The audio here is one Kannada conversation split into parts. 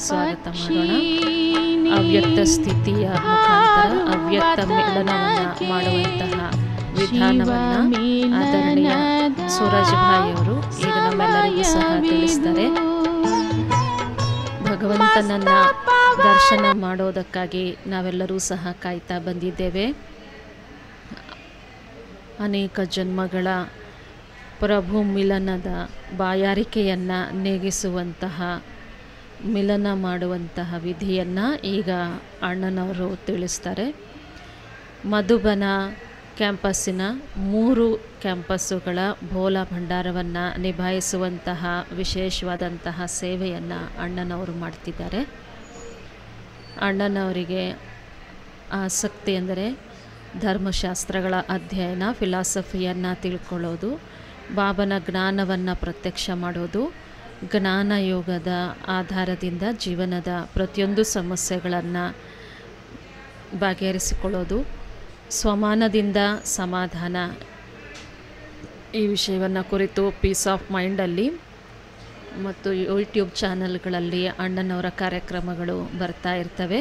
ಸ್ವಾಗತ ಮಾಡೋಣ. ಅವ್ಯಕ್ತ ಸ್ಥಿತಿಯ ಮುಖಾಂತರ ಅವ್ಯಕ್ತ ಮಿಲನವನ್ನು ಮಾಡುವಂತಹ ವಿಧಾನವನ್ನು ಆದರಣೀಯ ಸೂರಜ್ ಭಾಯ್ ಅವರು ಈಗ ನಮ್ಮೆಲ್ಲರಿಗೂ ಸಹ ತಿಳಿಸ್ತಾರೆ. ಭಗವಂತನನ್ನು ದರ್ಶನ ಮಾಡೋದಕ್ಕಾಗಿ ನಾವೆಲ್ಲರೂ ಸಹ ಕಾಯ್ತಾ ಬಂದಿದ್ದೇವೆ. ಅನೇಕ ಜನ್ಮಗಳ ಪ್ರಭು ಮಿಲನದ ಬಾಯಾರಿಕೆಯನ್ನು ನೀಗಿಸುವಂತಹ ಮಿಲನ ಮಾಡುವಂತಹ ವಿಧಿಯನ್ನು ಈಗ ಅಣ್ಣನವರು ತಿಳಿಸ್ತಾರೆ. ಮಧುಬನ ಕ್ಯಾಂಪಸ್ಸಿನ 3 ಕ್ಯಾಂಪಸ್ಸುಗಳ ಭೋಲ ಭಂಡಾರವನ್ನು ನಿಭಾಯಿಸುವಂತಹ ವಿಶೇಷವಾದಂತಹ ಸೇವೆಯನ್ನು ಅಣ್ಣನವರು ಮಾಡ್ತಿದ್ದಾರೆ. ಅಣ್ಣನವರಿಗೆ ಆಸಕ್ತಿ ಎಂದರೆ ಧರ್ಮಶಾಸ್ತ್ರಗಳ ಅಧ್ಯಯನ, ಫಿಲಾಸಫಿಯನ್ನು ತಿಳ್ಕೊಳ್ಳೋದು, ಬಾಬನ ಜ್ಞಾನವನ್ನು ಪ್ರತ್ಯಕ್ಷ ಮಾಡೋದು, ಜ್ಞಾನಯೋಗದ ಆಧಾರದಿಂದ ಜೀವನದ ಪ್ರತಿಯೊಂದು ಸಮಸ್ಯೆಗಳನ್ನು ಬಗೆಹರಿಸಿಕೊಳ್ಳೋದು, ಸ್ವಮಾನದಿಂದ ಸಮಾಧಾನ, ಈ ವಿಷಯವನ್ನು ಕುರಿತು ಪೀಸ್ ಆಫ್ ಮೈಂಡಲ್ಲಿ ಮತ್ತು ಯೂಟ್ಯೂಬ್ ಚಾನಲ್ಗಳಲ್ಲಿ ಅಣ್ಣನವರ ಕಾರ್ಯಕ್ರಮಗಳು ಬರ್ತಾ ಇರ್ತವೆ.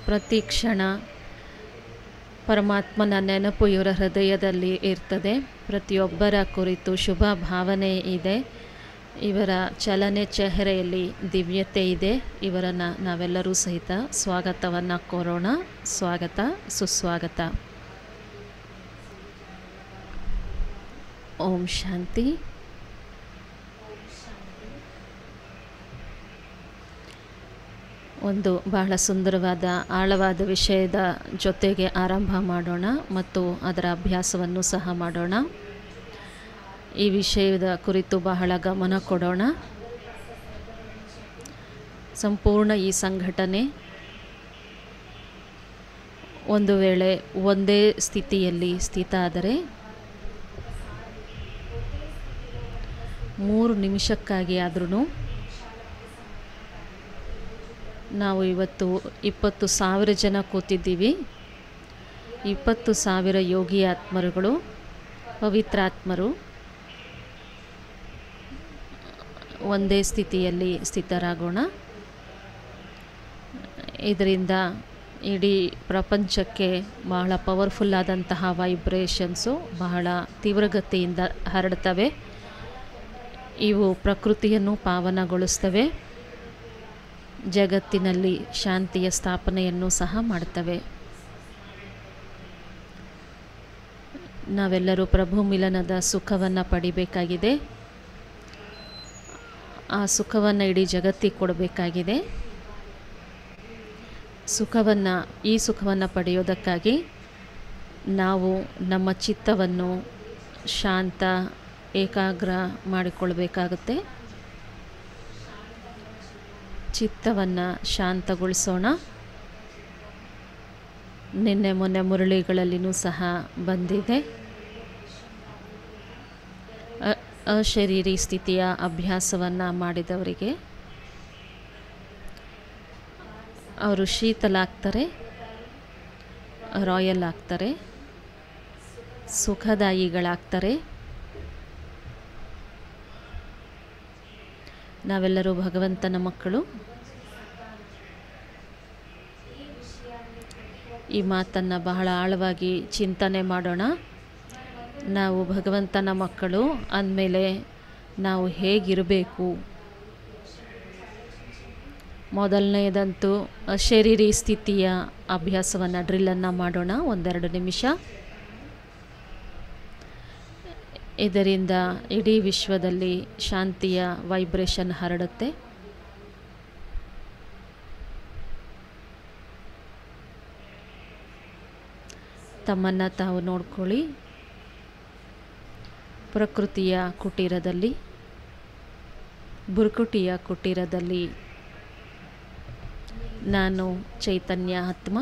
ಪ್ರತಿ ಕ್ಷಣ ಪರಮಾತ್ಮನ ನೆನಪು ಇವರ ಹೃದಯದಲ್ಲಿ ಇರ್ತದೆ. ಪ್ರತಿಯೊಬ್ಬರ ಕುರಿತು ಶುಭ ಭಾವನೆ ಇದೆ. ಇವರ ಚಲನೆ ಚೆಹರೆಯಲ್ಲಿ ದಿವ್ಯತೆ ಇದೆ. ಇವರನ್ನು ನಾವೆಲ್ಲರೂ ಸಹಿತ ಸ್ವಾಗತವನ್ನು ಕೋರೋಣ. ಸ್ವಾಗತ, ಸುಸ್ವಾಗತ. ಓಂ ಶಾಂತಿ. ಒಂದು ಬಹಳ ಸುಂದರವಾದ ಆಳವಾದ ವಿಷಯದ ಜೊತೆಗೆ ಆರಂಭ ಮಾಡೋಣ ಮತ್ತು ಅದರ ಅಭ್ಯಾಸವನ್ನು ಸಹ ಮಾಡೋಣ. ಈ ವಿಷಯದ ಕುರಿತು ಬಹಳ ಗಮನ ಕೊಡೋಣ. ಸಂಪೂರ್ಣ ಈ ಸಂಘಟನೆ ಒಂದು ವೇಳೆ ಒಂದೇ ಸ್ಥಿತಿಯಲ್ಲಿ ಸ್ಥಿತ ಆದರೆ 3 ನಿಮಿಷಕ್ಕಾಗಿ ಆದ್ರೂ ನಾವು ಇವತ್ತು 20,000 ಜನ ಕೂತಿದ್ದೀವಿ. 20,000 ಯೋಗಿ ಆತ್ಮರುಗಳು, ಪವಿತ್ರಾತ್ಮರು ಒಂದೇ ಸ್ಥಿತಿಯಲ್ಲಿ ಸ್ಥಿತರಾಗೋಣ. ಇದರಿಂದ ಇಡೀ ಪ್ರಪಂಚಕ್ಕೆ ಬಹಳ ಪವರ್ಫುಲ್ ಆದಂತಹ ವೈಬ್ರೇಷನ್ಸು ಬಹಳ ತೀವ್ರಗತಿಯಿಂದ ಹರಡ್ತವೆ. ಇವು ಪ್ರಕೃತಿಯನ್ನು ಪಾವನಗೊಳಿಸ್ತವೆ, ಜಗತ್ತಿನಲ್ಲಿ ಶಾಂತಿಯ ಸ್ಥಾಪನೆಯನ್ನು ಸಹ ಮಾಡ್ತವೆ. ನಾವೆಲ್ಲರೂ ಪ್ರಭು ಮಿಲನದ ಸುಖವನ್ನು ಪಡಿಬೇಕಾಗಿದೆ. ಆ ಸುಖವನ್ನು ಇಡೀ ಜಗತ್ತಿಗೆ ಕೊಡಬೇಕಾಗಿದೆ. ಈ ಸುಖವನ್ನು ಪಡೆಯೋದಕ್ಕಾಗಿ ನಾವು ನಮ್ಮ ಚಿತ್ತವನ್ನು ಶಾಂತ, ಏಕಾಗ್ರ ಮಾಡಿಕೊಳ್ಬೇಕಾಗುತ್ತೆ. ಚಿತ್ತವನ್ನು ಶಾಂತಗೊಳಿಸೋಣ. ನಿನ್ನೆ ಮೊನ್ನೆ ಮುರಳಿಗಳಲ್ಲಿನೂ ಸಹ ಬಂದಿದೆ. ಅಶರೀರಿ ಸ್ಥಿತಿಯ ಅಭ್ಯಾಸವನ್ನು ಮಾಡಿದವರಿಗೆ ಅವರು ಶೀತಲಾಗ್ತಾರೆ, ರಾಯಲ್ ಆಗ್ತಾರೆ, ಸುಖದಾಯಿಗಳಾಗ್ತಾರೆ. ನಾವೆಲ್ಲರೂ ಭಗವಂತನ ಮಕ್ಕಳು. ಈ ಮಾತನ್ನು ಬಹಳ ಆಳವಾಗಿ ಚಿಂತನೆ ಮಾಡೋಣ. ನಾವು ಭಗವಂತನ ಮಕ್ಕಳು ಅಂದಮೇಲೆ ನಾವು ಹೇಗಿರಬೇಕು? ಮೊದಲನೆಯದಂತೂ ಅಶರೀರಿ ಸ್ಥಿತಿಯ ಅಭ್ಯಾಸವನ್ನು, ಡ್ರಿಲ್ಲನ್ನು ಮಾಡೋಣ 1-2 ನಿಮಿಷ. ಇದರಿಂದ ಇಡೀ ವಿಶ್ವದಲ್ಲಿ ಶಾಂತಿಯ ವೈಬ್ರೇಷನ್ ಹರಡುತ್ತೆ. ತಮ್ಮನ್ನು ತಾವು ನೋಡ್ಕೊಳ್ಳಿ. ಪ್ರಕೃತಿಯ ಕುಟೀರದಲ್ಲಿ, ಬುರುಕುಟಿಯ ಕುಟೀರದಲ್ಲಿ ನಾನು ಚೈತನ್ಯ ಆತ್ಮ.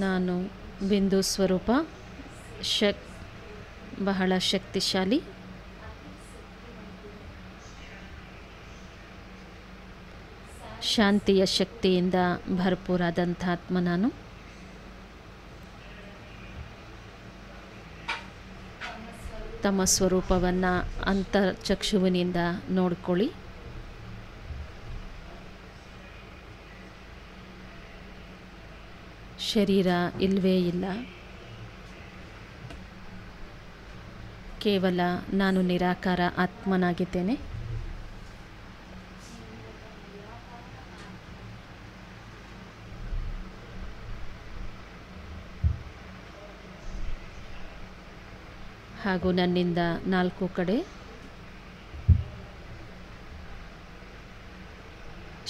ನಾನು ಬಿಂದು ಸ್ವರೂಪ, ಬಹಳ ಶಕ್ತಿಶಾಲಿ. ಶಾಂತಿಯ ಶಕ್ತಿಯಿಂದ ಭರಪೂರಾದಂಥ ಆತ್ಮ ನಾನು. ತಮ್ಮ ಸ್ವರೂಪವನ್ನು ಅಂತರ್ಚಕ್ಷುವಿನಿಂದ ನೋಡ್ಕೊಳ್ಳಿ. ಶರೀರ ಇಲ್ಲವೇ ಇಲ್ಲ, ಕೇವಲ ನಾನು ನಿರಾಕಾರ ಆತ್ಮನಾಗಿದ್ದೇನೆ. ಹಾಗೂ ನನ್ನಿಂದ 4 ಕಡೆ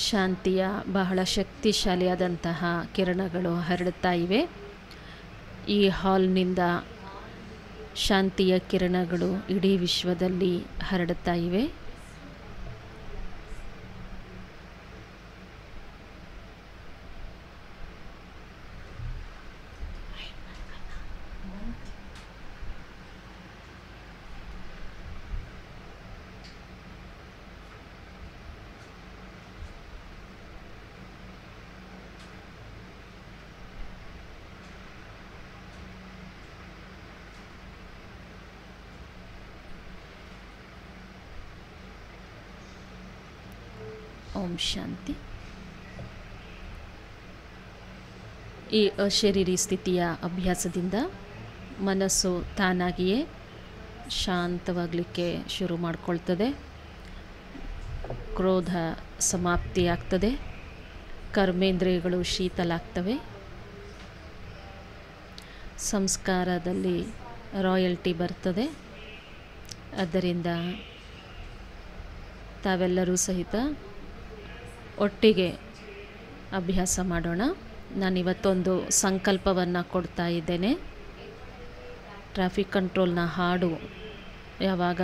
ಶಾಂತಿಯ ಬಹಳ ಶಕ್ತಿಶಾಲಿಯಾದಂತಹ ಕಿರಣಗಳು ಹರಡುತ್ತಾ ಇವೆ. ಈ ಹಾಲ್ನಿಂದ ಶಾಂತಿಯ ಕಿರಣಗಳು ಇಡೀ ವಿಶ್ವದಲ್ಲಿ ಹರಡುತ್ತಾ ಇವೆ. ಓಂ ಶಾಂತಿ. ಈ ಅಶರೀರಿ ಸ್ಥಿತಿಯ ಅಭ್ಯಾಸದಿಂದ ಮನಸ್ಸು ತಾನಾಗಿಯೇ ಶಾಂತವಾಗಲಿಕ್ಕೆ ಶುರು ಮಾಡಿಕೊಳ್ತದೆ. ಕ್ರೋಧ ಸಮಾಪ್ತಿಯಾಗ್ತದೆ. ಕರ್ಮೇಂದ್ರಿಯಗಳು ಶೀತಲಾಗ್ತವೆ. ಸಂಸ್ಕಾರದಲ್ಲಿ ರಾಯಲ್ಟಿ ಬರ್ತದೆ. ಆದ್ದರಿಂದ ತಾವೆಲ್ಲರೂ ಸಹಿತ ಒಟ್ಟಿಗೆ ಅಭ್ಯಾಸ ಮಾಡೋಣ. ನಾನಿವತ್ತೊಂದು ಸಂಕಲ್ಪವನ್ನು ಕೊಡ್ತಾ ಇದ್ದೇನೆ. ಟ್ರಾಫಿಕ್ ಕಂಟ್ರೋಲ್ನ ಹಾಡು ಯಾವಾಗ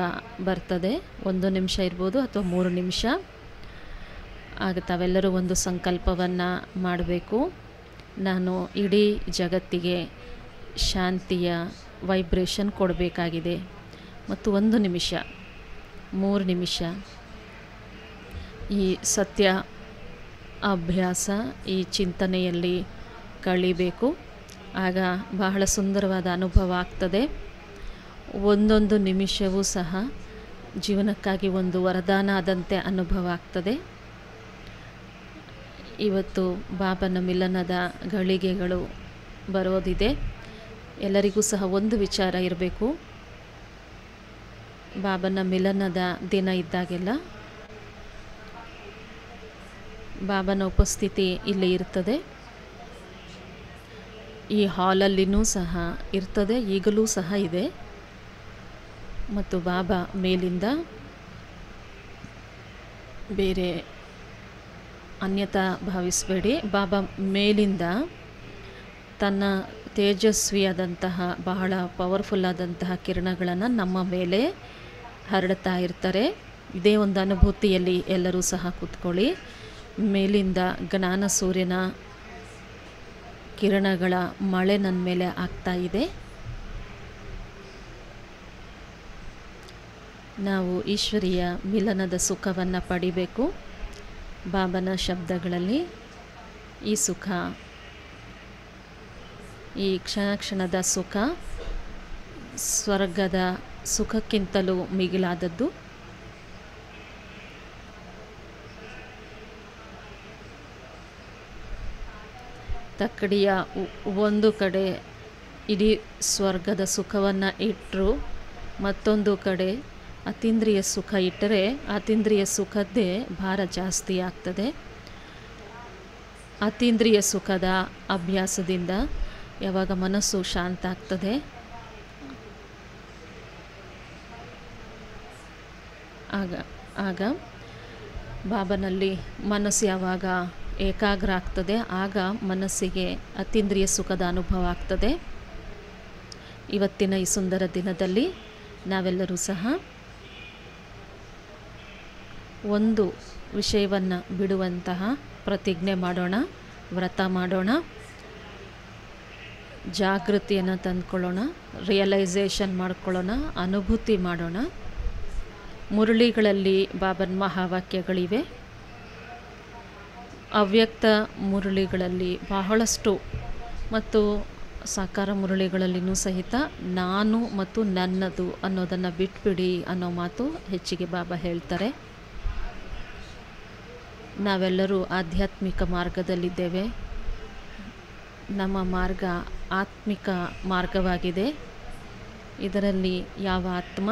ಬರ್ತದೆ, 1 ನಿಮಿಷ ಇರ್ಬೋದು ಅಥವಾ 3 ನಿಮಿಷ. ಆಗ ತಾವೆಲ್ಲರೂ ಒಂದು ಸಂಕಲ್ಪವನ್ನು ಮಾಡಬೇಕು. ನಾನು ಇಡೀ ಜಗತ್ತಿಗೆ ಶಾಂತಿಯ ವೈಬ್ರೇಷನ್ ಕೊಡಬೇಕಾಗಿದೆ. ಮತ್ತು 1 ನಿಮಿಷ, 3 ನಿಮಿಷ ಈ ಸತ್ಯ ಅಭ್ಯಾಸ, ಈ ಚಿಂತನೆಯಲ್ಲಿ ಕಳಿಬೇಕು. ಆಗ ಬಹಳ ಸುಂದರವಾದ ಅನುಭವ ಆಗ್ತದೆ. ಒಂದೊಂದು ನಿಮಿಷವೂ ಸಹ ಜೀವನಕ್ಕಾಗಿ ಒಂದು ವರದಾನ ಆದಂತೆ ಅನುಭವ ಆಗ್ತದೆ. ಇವತ್ತು ಬಾಬನ ಮಿಲನದ ಗಳಿಗೆಗಳು ಬರೋದಿದೆ. ಎಲ್ಲರಿಗೂ ಸಹ ಒಂದು ವಿಚಾರ ಇರಬೇಕು. ಬಾಬನ ಮಿಲನದ ದಿನ ಇದ್ದಾಗೆಲ್ಲ ಬಾಬನ ಉಪಸ್ಥಿತಿ ಇಲ್ಲಿ ಇರ್ತದೆ. ಈ ಹಾಲಲ್ಲಿನೂ ಸಹ ಇರ್ತದೆ, ಈಗಲೂ ಸಹ ಇದೆ. ಮತ್ತು ಬಾಬಾ ಮೇಲಿಂದ ಬೇರೆ ಅನ್ಯತಾ ಭಾವಿಸಬೇಡಿ. ಬಾಬಾ ಮೇಲಿಂದ ತನ್ನ ತೇಜಸ್ವಿಯಾದಂತಹ ಬಹಳ ಪವರ್ಫುಲ್ಲಾದಂತಹ ಕಿರಣಗಳನ್ನು ನಮ್ಮ ಮೇಲೆ ಹರಡ್ತಾ ಇರ್ತಾರೆ. ಇದೇ ಒಂದು ಅನುಭೂತಿಯಲ್ಲಿ ಎಲ್ಲರೂ ಸಹ ಕೂತ್ಕೊಳ್ಳಿ. ಮೇಲಿಂದ ಜ್ಞಾನ ಸೂರ್ಯನ ಕಿರಣಗಳ ಮಳೆ ನನ್ನ ಮೇಲೆ ಆಗ್ತಾ ಇದೆ. ನಾವು ಈಶ್ವರೀಯ ಮಿಲನದ ಸುಖವನ್ನು ಪಡಿಬೇಕು. ಬಾಬನ ಶಬ್ದಗಳಲ್ಲಿ ಈ ಸುಖ, ಈ ಕ್ಷಣ ಕ್ಷಣದ ಸುಖ ಸ್ವರ್ಗದ ಸುಖಕ್ಕಿಂತಲೂ ಮಿಗಿಲಾದದ್ದು. ತಕ್ಕಡಿಯ ಒಂದು ಕಡೆ ಇಡೀ ಸ್ವರ್ಗದ ಸುಖವನ್ನು ಇಟ್ಟರು, ಮತ್ತೊಂದು ಕಡೆ ಅತೀಂದ್ರಿಯ ಸುಖ ಇಟ್ಟರೆ ಅತೀಂದ್ರಿಯ ಸುಖದ್ದೇ ಭಾರ ಜಾಸ್ತಿ ಆಗ್ತದೆ. ಅತೀಂದ್ರಿಯ ಸುಖದ ಅಭ್ಯಾಸದಿಂದ ಯಾವಾಗ ಮನಸ್ಸು ಶಾಂತ ಆಗ್ತದೆ, ಆಗ ಬಾಬನಲ್ಲಿ ಮನಸ್ಸು ಯಾವಾಗ ಏಕಾಗ್ರ ಆಗ್ತದೆ, ಆಗ ಮನಸ್ಸಿಗೆ ಅತೀಂದ್ರಿಯ ಸುಖದ ಅನುಭವ ಆಗ್ತದೆ. ಇವತ್ತಿನ ಈ ಸುಂದರ ದಿನದಲ್ಲಿ ನಾವೆಲ್ಲರೂ ಸಹ ಒಂದು ವಿಷಯವನ್ನು ಬಿಡುವಂತಹ ಪ್ರತಿಜ್ಞೆ ಮಾಡೋಣ, ವ್ರತ ಮಾಡೋಣ, ಜಾಗೃತಿಯನ್ನು ತಂದುಕೊಳ್ಳೋಣ, ರಿಯಲೈಸೇಷನ್ ಮಾಡ್ಕೊಳ್ಳೋಣ, ಅನುಭೂತಿ ಮಾಡೋಣ. ಮುರಳಿಗಳಲ್ಲಿ ಬಾಬನ ಮಹಾವಾಕ್ಯಗಳಿವೆ. ಅವ್ಯಕ್ತ ಮುರಳಿಗಳಲ್ಲಿ ಬಹಳಷ್ಟು ಮತ್ತು ಸಾಕಾರ ಮುರಳಿಗಳಲ್ಲಿನೂ ಸಹಿತ ನಾನು ಮತ್ತು ನನ್ನದು ಅನ್ನೋದನ್ನು ಬಿಟ್ಬಿಡಿ ಅನ್ನೋ ಮಾತು ಹೆಚ್ಚಿಗೆ ಬಾಬಾ ಹೇಳ್ತಾರೆ. ನಾವೆಲ್ಲರೂ ಆಧ್ಯಾತ್ಮಿಕ ಮಾರ್ಗದಲ್ಲಿದ್ದೇವೆ. ನಮ್ಮ ಮಾರ್ಗ ಆತ್ಮಿಕ ಮಾರ್ಗವಾಗಿದೆ. ಇದರಲ್ಲಿ ಯಾವ ಆತ್ಮ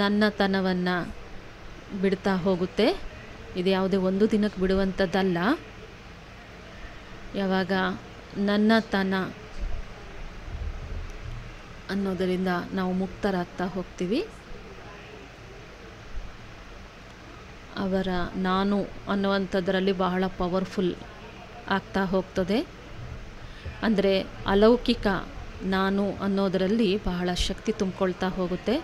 ನನ್ನತನವನ್ನು ಬಿಡ್ತಾ ಹೋಗುತ್ತೆ. ಇದು ಯಾವುದೇ ಒಂದು ದಿನಕ್ಕೆ ಬಿಡುವಂಥದ್ದಲ್ಲ. ಯಾವಾಗ ನನ್ನತನ ಅನ್ನೋದರಿಂದ ನಾವು ಮುಕ್ತರಾಗ್ತಾ ಹೋಗ್ತೀವಿ, ಅವರ ನಾನು ಅನ್ನುವಂಥದ್ರಲ್ಲಿ ಬಹಳ ಪವರ್ಫುಲ್ ಆಗ್ತಾ ಹೋಗ್ತದೆ. ಅಂದರೆ ಅಲೌಕಿಕ ನಾನು ಅನ್ನೋದರಲ್ಲಿ ಬಹಳ ಶಕ್ತಿ ತುಂಬಿಕೊಳ್ತಾ ಹೋಗುತ್ತೆ.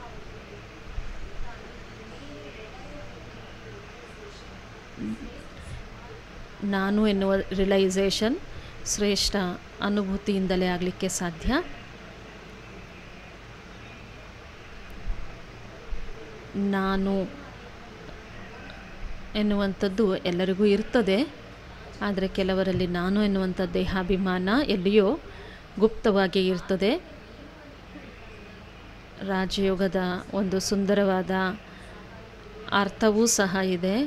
ನಾನು ಎನ್ನುವ ರಿಯಲೈಸೇಷನ್ ಶ್ರೇಷ್ಠ ಅನುಭೂತಿಯಿಂದಲೇ ಆಗಲಿಕ್ಕೆ ಸಾಧ್ಯ. ನಾನು ಎನ್ನುವಂಥದ್ದು ಎಲ್ಲರಿಗೂ ಇರ್ತದೆ. ಆದರೆ ಕೆಲವರಲ್ಲಿ ನಾನು ಎನ್ನುವಂಥ ದೇಹಾಭಿಮಾನ ಎಲ್ಲಿಯೋ ಗುಪ್ತವಾಗಿ ಇರ್ತದೆ. ರಾಜಯೋಗದ ಒಂದು ಸುಂದರವಾದ ಅರ್ಥವೂ ಸಹ ಇದೆ.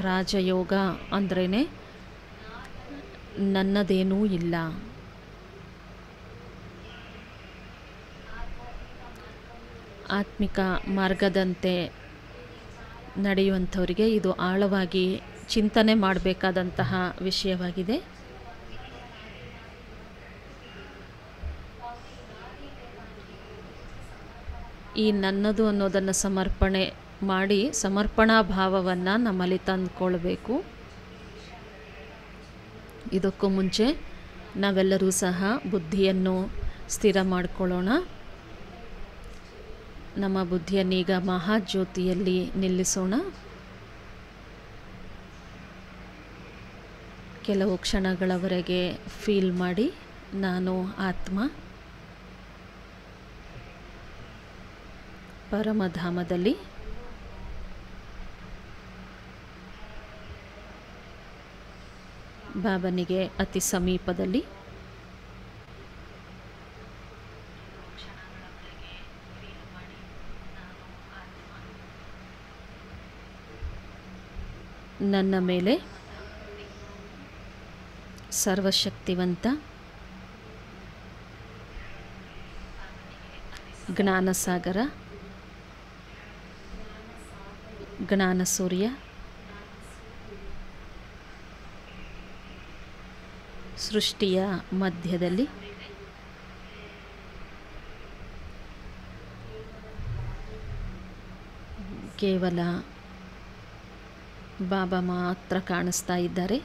ರಾಜಯೋಗ ಅಂದ್ರೇ ನನ್ನದೇನೂ ಇಲ್ಲ. ಆತ್ಮಿಕ ಮಾರ್ಗದಂತೆ ನಡೆಯುವಂಥವರಿಗೆ ಇದು ಆಳವಾಗಿ ಚಿಂತನೆ ಮಾಡಬೇಕಾದಂತಹ ವಿಷಯವಾಗಿದೆ. ಈ ನನ್ನದು ಅನ್ನೋದನ್ನು ಸಮರ್ಪಣೆ ಮಾಡಿ ಸಮರ್ಪಣಾ ಭಾವವನ್ನು ನಮ್ಮಲ್ಲಿ ತಂದುಕೊಳ್ಬೇಕು. ಇದಕ್ಕೂ ಮುಂಚೆ ನಾವೆಲ್ಲರೂ ಸಹ ಬುದ್ಧಿಯನ್ನು ಸ್ಥಿರ ಮಾಡಿಕೊಳ್ಳೋಣ. ನಮ್ಮ ಬುದ್ಧಿಯನ್ನೀಗ ಮಹಾಜ್ಯೋತಿಯಲ್ಲಿ ನಿಲ್ಲಿಸೋಣ. ಕೆಲವು ಕ್ಷಣಗಳವರೆಗೆ ಫೀಲ್ ಮಾಡಿ, ನಾನು ಆತ್ಮ ಪರಮಧಾಮದಲ್ಲಿ ಬಾಬನಿಗೆ ಅತಿ ಸಮೀಪದಲ್ಲಿ. ನನ್ನ ಮೇಲೆ ಸರ್ವಶಕ್ತಿವಂತ ಜ್ಞಾನಸಾಗರ, ಜ್ಞಾನಸೂರ್ಯ, ಸೃಷ್ಟಿಯ ಮಧ್ಯದಲ್ಲಿ ಕೇವಲ ಬಾಬಾ ಮಾತ್ರ ಕಾಣಿಸ್ತಾ ಇದ್ದಾರೆ.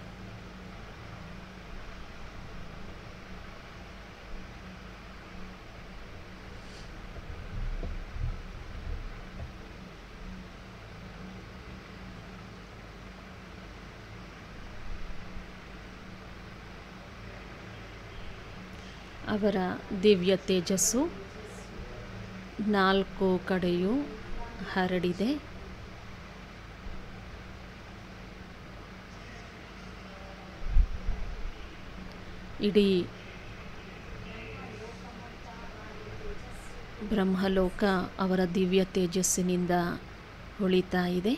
ಅವರ ದಿವ್ಯ ತೇಜಸ್ಸು ನಾಲ್ಕು ಕಡೆಯೂ ಹರಡಿದೆ. ಇಡೀ ಬ್ರಹ್ಮಲೋಕ ಅವರ ದಿವ್ಯ ತೇಜಸ್ಸಿನಿಂದ ಹೊಳಿತಾ ಇದೆ.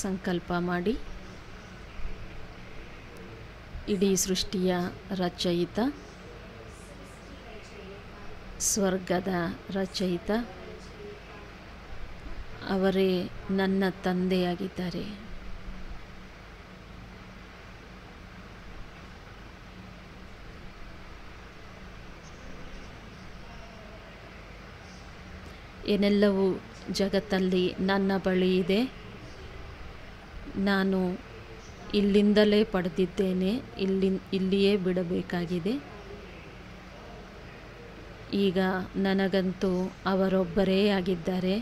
ಸಂಕಲ್ಪ ಮಾಡಿ, ಇಡೀ ಸೃಷ್ಟಿಯ ರಚಯಿತ, ಸ್ವರ್ಗದ ರಚಯಿತ ಅವರೇ ನನ್ನ ತಂದೆಯಾಗಿದ್ದಾರೆ. ಏನೆಲ್ಲವೂ ಜಗತ್ತಲ್ಲಿ ನನ್ನ ಬಳಿ ಇದೆ, ನಾನು ಇಲ್ಲಿಂದಲೇ ಪಡೆದಿದ್ದೇನೆ, ಇಲ್ಲಿಯೇ ಬಿಡಬೇಕಾಗಿದೆ. ಈಗ ನನಗಂತೂ ಅವರೊಬ್ಬರೇ ಆಗಿದ್ದಾರೆ.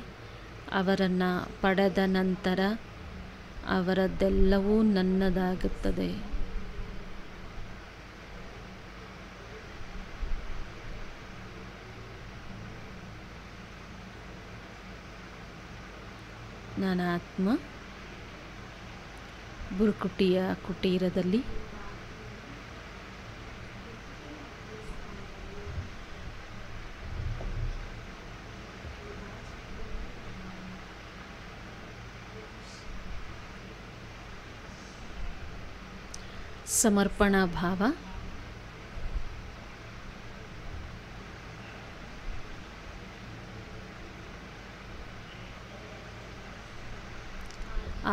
ಅವರನ್ನು ಪಡೆದ ನಂತರ ಅವರದ್ದೆಲ್ಲವೂ ನನ್ನದಾಗುತ್ತದೆ. ನಾನು ಆತ್ಮ ಬುರುಕುಟಿಯ ಕುಟೀರದಲ್ಲಿ ಸಮರ್ಪಣಾ ಭಾವ,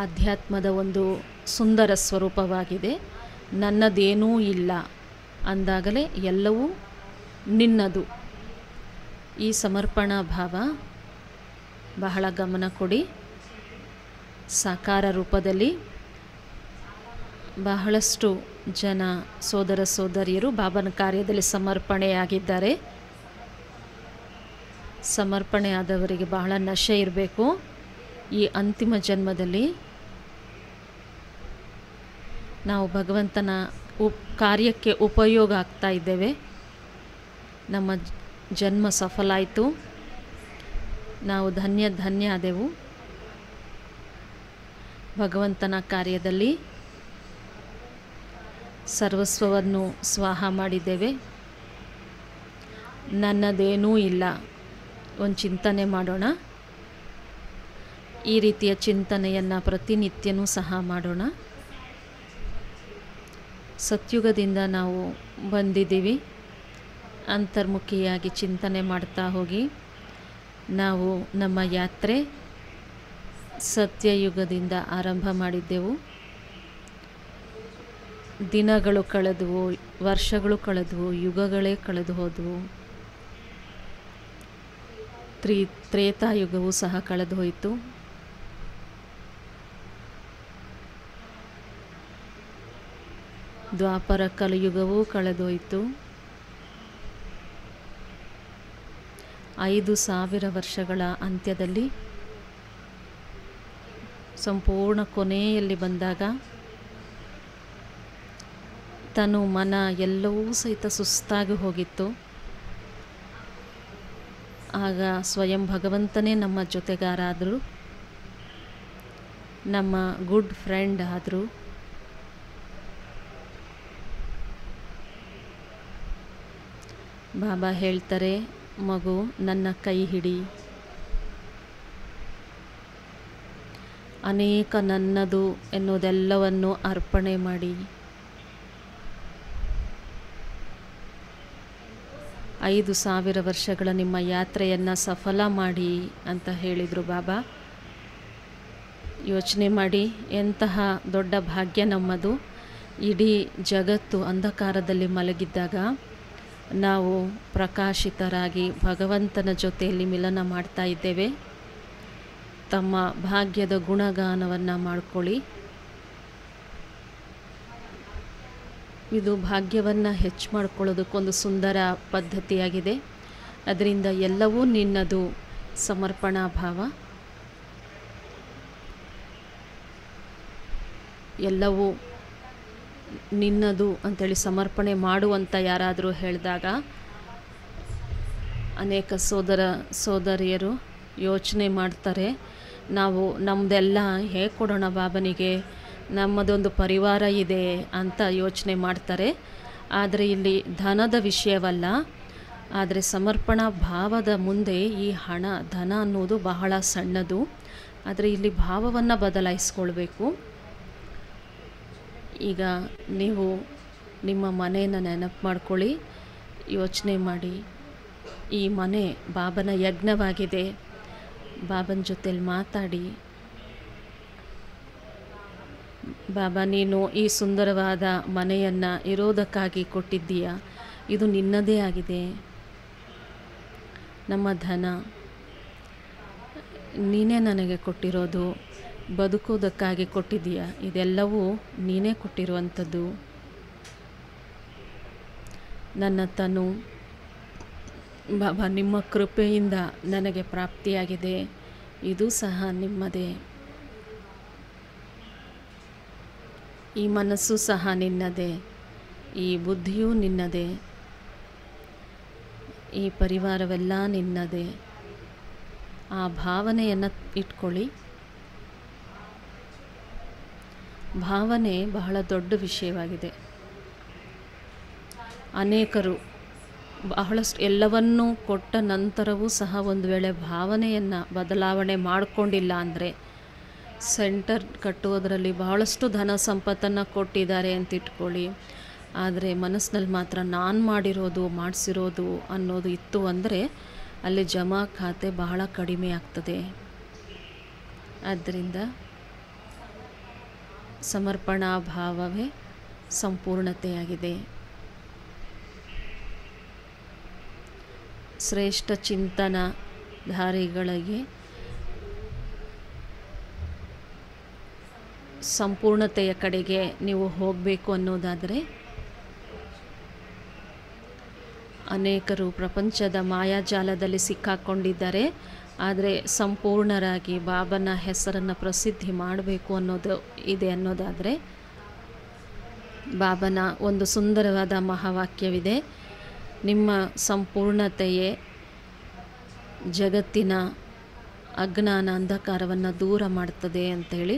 ಆಧ್ಯಾತ್ಮದ ಒಂದು ಸುಂದರ ಸ್ವರೂಪವಾಗಿದೆ. ನನ್ನದೇನೂ ಇಲ್ಲ ಅಂದಾಗಲೇ ಎಲ್ಲವೂ ನಿನ್ನದು. ಈ ಸಮರ್ಪಣಾ ಭಾವ ಬಹಳ ಗಮನ ಕೊಡಿ. ಸಾಕಾರ ರೂಪದಲ್ಲಿ ಬಹಳಷ್ಟು ಜನ ಸೋದರ ಸೋದರಿಯರು ಬಾಬನ ಕಾರ್ಯದಲ್ಲಿ ಸಮರ್ಪಣೆಯಾಗಿದ್ದಾರೆ. ಸಮರ್ಪಣೆ ಆದವರಿಗೆ ಬಹಳ ನಶೆ ಇರಬೇಕು. ಈ ಅಂತಿಮ ಜನ್ಮದಲ್ಲಿ ನಾವು ಭಗವಂತನ ಕಾರ್ಯಕ್ಕೆ ಉಪಯೋಗ ಆಗ್ತಾ ಇದ್ದೇವೆ. ನಮ್ಮ ಜನ್ಮ ಸಫಲ ಆಯಿತು. ನಾವು ಧನ್ಯ ಆದೆವು. ಭಗವಂತನ ಕಾರ್ಯದಲ್ಲಿ ಸರ್ವಸ್ವವನ್ನು ಸ್ವಾಹ ಮಾಡಿದ್ದೇವೆ. ನನ್ನದೇನೂ ಇಲ್ಲ. ಒಂದು ಚಿಂತನೆ ಮಾಡೋಣ. ಈ ರೀತಿಯ ಚಿಂತನೆಯನ್ನು ಪ್ರತಿನಿತ್ಯನೂ ಸಹ ಮಾಡೋಣ. ಸತ್ಯುಗದಿಂದ ನಾವು ಬಂದಿದ್ದೀವಿ. ಅಂತರ್ಮುಖಿಯಾಗಿ ಚಿಂತನೆ ಮಾಡ್ತಾ ಹೋಗಿ. ನಾವು ನಮ್ಮ ಯಾತ್ರೆ ಸತ್ಯಯುಗದಿಂದ ಆರಂಭ ಮಾಡಿದ್ದೆವು. ದಿನಗಳು ಕಳೆದವು, ವರ್ಷಗಳು ಕಳೆದವು, ಯುಗಗಳೇ ಕಳೆದು ಹೋದವು. ತ್ರೇತಾಯುಗವೂ ಸಹ ಕಳೆದು ಹೋಯಿತು. ದ್ವಾಪರ ಕಲಿಯುಗವೂ ಕಳೆದೋಯಿತು. 5,000 ವರ್ಷಗಳ ಅಂತ್ಯದಲ್ಲಿ ಸಂಪೂರ್ಣ ಕೊನೆಯಲ್ಲಿ ಬಂದಾಗ ತನು ಮನ ಎಲ್ಲವೂ ಸಹಿತ ಸುಸ್ತಾಗಿ ಹೋಗಿತ್ತು. ಆಗ ಸ್ವಯಂ ಭಗವಂತನೇ ನಮ್ಮ ಜೊತೆಗಾರ ಆದರು, ನಮ್ಮ ಗುಡ್ ಫ್ರೆಂಡ್ ಆದರು. ಬಾಬಾ ಹೇಳ್ತಾರೆ, ಮಗು ನನ್ನ ಕೈ ಹಿಡಿ. ಅನೇಕ ನನ್ನದು ಎನ್ನುವುದೆಲ್ಲವನ್ನು ಅರ್ಪಣೆ ಮಾಡಿ 5,000 ವರ್ಷಗಳ ನಿಮ್ಮ ಯಾತ್ರೆಯನ್ನು ಸಫಲ ಮಾಡಿ ಅಂತ ಹೇಳಿದರು ಬಾಬಾ. ಯೋಚನೆ ಮಾಡಿ, ಎಂತಹ ದೊಡ್ಡ ಭಾಗ್ಯ ನಮ್ಮದು. ಇಡೀ ಜಗತ್ತು ಅಂಧಕಾರದಲ್ಲಿ ಮಲಗಿದ್ದಾಗ ನಾವು ಪ್ರಕಾಶಿತರಾಗಿ ಭಗವಂತನ ಜೊತೆಯಲ್ಲಿ ಮಿಲನ ಮಾಡ್ತಾ ಇದ್ದೇವೆ. ತಮ್ಮ ಭಾಗ್ಯದ ಗುಣಗಾನವನ್ನು ಮಾಡಿಕೊಳ್ಳಿ. ಇದು ಭಾಗ್ಯವನ್ನು ಹೆಚ್ಚು ಮಾಡಿಕೊಳ್ಳೋದಕ್ಕೊಂದು ಸುಂದರ ಪದ್ಧತಿಯಾಗಿದೆ. ಅದರಿಂದ ಎಲ್ಲವೂ ನಿನ್ನದು ಸಮರ್ಪಣಾ ಭಾವ. ಎಲ್ಲವೂ ನಿನ್ನದು ಅಂಥೇಳಿ ಸಮರ್ಪಣೆ ಮಾಡುವಂತ ಯಾರಾದರೂ ಹೇಳಿದಾಗ ಅನೇಕ ಸೋದರ ಸೋದರಿಯರು ಯೋಚನೆ ಮಾಡ್ತಾರೆ, ನಾವು ನಮ್ಮದೆಲ್ಲ ಹೇಗೆ ಕೊಡೋಣ ಬಾಬನಿಗೆ, ನಮ್ಮದೊಂದು ಪರಿವಾರ ಇದೆ ಅಂತ ಯೋಚನೆ ಮಾಡ್ತಾರೆ. ಆದರೆ ಇಲ್ಲಿ ಧನದ ವಿಷಯವಲ್ಲ. ಆದರೆ ಸಮರ್ಪಣಾ ಭಾವದ ಮುಂದೆ ಈ ಹಣ ಧನ ಅನ್ನೋದು ಬಹಳ ಸಣ್ಣದು. ಆದರೆ ಇಲ್ಲಿ ಭಾವವನ್ನು ಬದಲಾಯಿಸ್ಕೊಳ್ಬೇಕು. ಈಗ ನೀವು ನಿಮ್ಮ ಮನೆಯನ್ನು ನೆನಪು ಮಾಡ್ಕೊಳ್ಳಿ. ಯೋಚನೆ ಮಾಡಿ, ಈ ಮನೆ ಬಾಬನ ಯಜ್ಞವಾಗಿದೆ. ಬಾಬನ ಜೊತೆಲಿ ಮಾತಾಡಿ, ಬಾಬಾ ನೀನು ಈ ಸುಂದರವಾದ ಮನೆಯನ್ನು ಇರೋದಕ್ಕಾಗಿ ಕೊಟ್ಟಿದ್ದೀಯ. ಇದು ನಿನ್ನದೇ ಆಗಿದೆ. ನಮ್ಮ ಧನ ನೀನೇ ನನಗೆ ಕೊಟ್ಟಿರೋದು. ಬದುಕೋದಕ್ಕಾಗಿ ಕೊಟ್ಟಿದ್ದೀಯ. ಇದೆಲ್ಲವೂ ನೀನೇ ಕೊಟ್ಟಿರುವಂಥದ್ದು. ನನ್ನ ತನು ಬಾಬಾ ನಿಮ್ಮ ಕೃಪೆಯಿಂದ ನನಗೆ ಪ್ರಾಪ್ತಿಯಾಗಿದೆ. ಇದು ಸಹ ನಿಮ್ಮದೇ. ಈ ಮನಸ್ಸು ಸಹ ನಿನ್ನದೇ, ಈ ಬುದ್ಧಿಯೂ ನಿನ್ನದೇ, ಈ ಪರಿವಾರವೆಲ್ಲ ನಿನ್ನದೇ. ಆ ಭಾವನೆಯನ್ನು ಇಟ್ಕೊಳ್ಳಿ. ಭಾವನೆ ಬಹಳ ದೊಡ್ಡ ವಿಷಯವಾಗಿದೆ. ಅನೇಕರು ಬಹಳಷ್ಟು ಎಲ್ಲವನ್ನೂ ಕೊಟ್ಟ ನಂತರವೂ ಸಹ ಒಂದು ವೇಳೆ ಭಾವನೆಯನ್ನು ಬದಲಾವಣೆ ಮಾಡಿಕೊಂಡಿಲ್ಲ ಅಂದರೆ, ಸೆಂಟರ್ ಕಟ್ಟುವುದರಲ್ಲಿ ಬಹಳಷ್ಟು ಧನ ಸಂಪತ್ತನ್ನು ಕೊಟ್ಟಿದ್ದಾರೆ ಅಂತ ಇಟ್ಕೊಳ್ಳಿ, ಆದರೆ ಮನಸ್ಸಿನಲ್ಲಿ ಮಾತ್ರ ನಾನು ಮಾಡಿಸಿರೋದು ಅನ್ನೋದು ಇತ್ತು ಅಂದರೆ ಅಲ್ಲಿ ಜಮಾ ಖಾತೆ ಬಹಳ ಕಡಿಮೆ ಆಗ್ತದೆ. ಆದ್ದರಿಂದ ಸಮರ್ಪಣಾ ಭಾವವೇ ಸಂಪೂರ್ಣತೆಯಾಗಿದೆ. ಶ್ರೇಷ್ಠ ಚಿಂತನಧಾರಿಗಳಿಗೆ ಸಂಪೂರ್ಣತೆಯ ಕಡೆಗೆ ನೀವು ಹೋಗಬೇಕು ಅನ್ನೋದಾದರೆ, ಅನೇಕರು ಪ್ರಪಂಚದ ಮಾಯಾಜಾಲದಲ್ಲಿ ಸಿಕ್ಕಾಕೊಂಡಿದ್ದಾರೆ. ಆದರೆ ಸಂಪೂರ್ಣರಾಗಿ ಬಾಬನ ಹೆಸರನ್ನು ಪ್ರಸಿದ್ಧಿ ಮಾಡಬೇಕು ಅನ್ನೋದು ಇದೆ ಅನ್ನೋದಾದರೆ, ಬಾಬನ ಒಂದು ಸುಂದರವಾದ ಮಹಾವಾಕ್ಯವಿದೆ, ನಿಮ್ಮ ಸಂಪೂರ್ಣತೆಯೇ ಜಗತ್ತಿನ ಅಜ್ಞಾನ ಅಂಧಕಾರವನ್ನು ದೂರ ಮಾಡ್ತದೆ ಅಂಥೇಳಿ.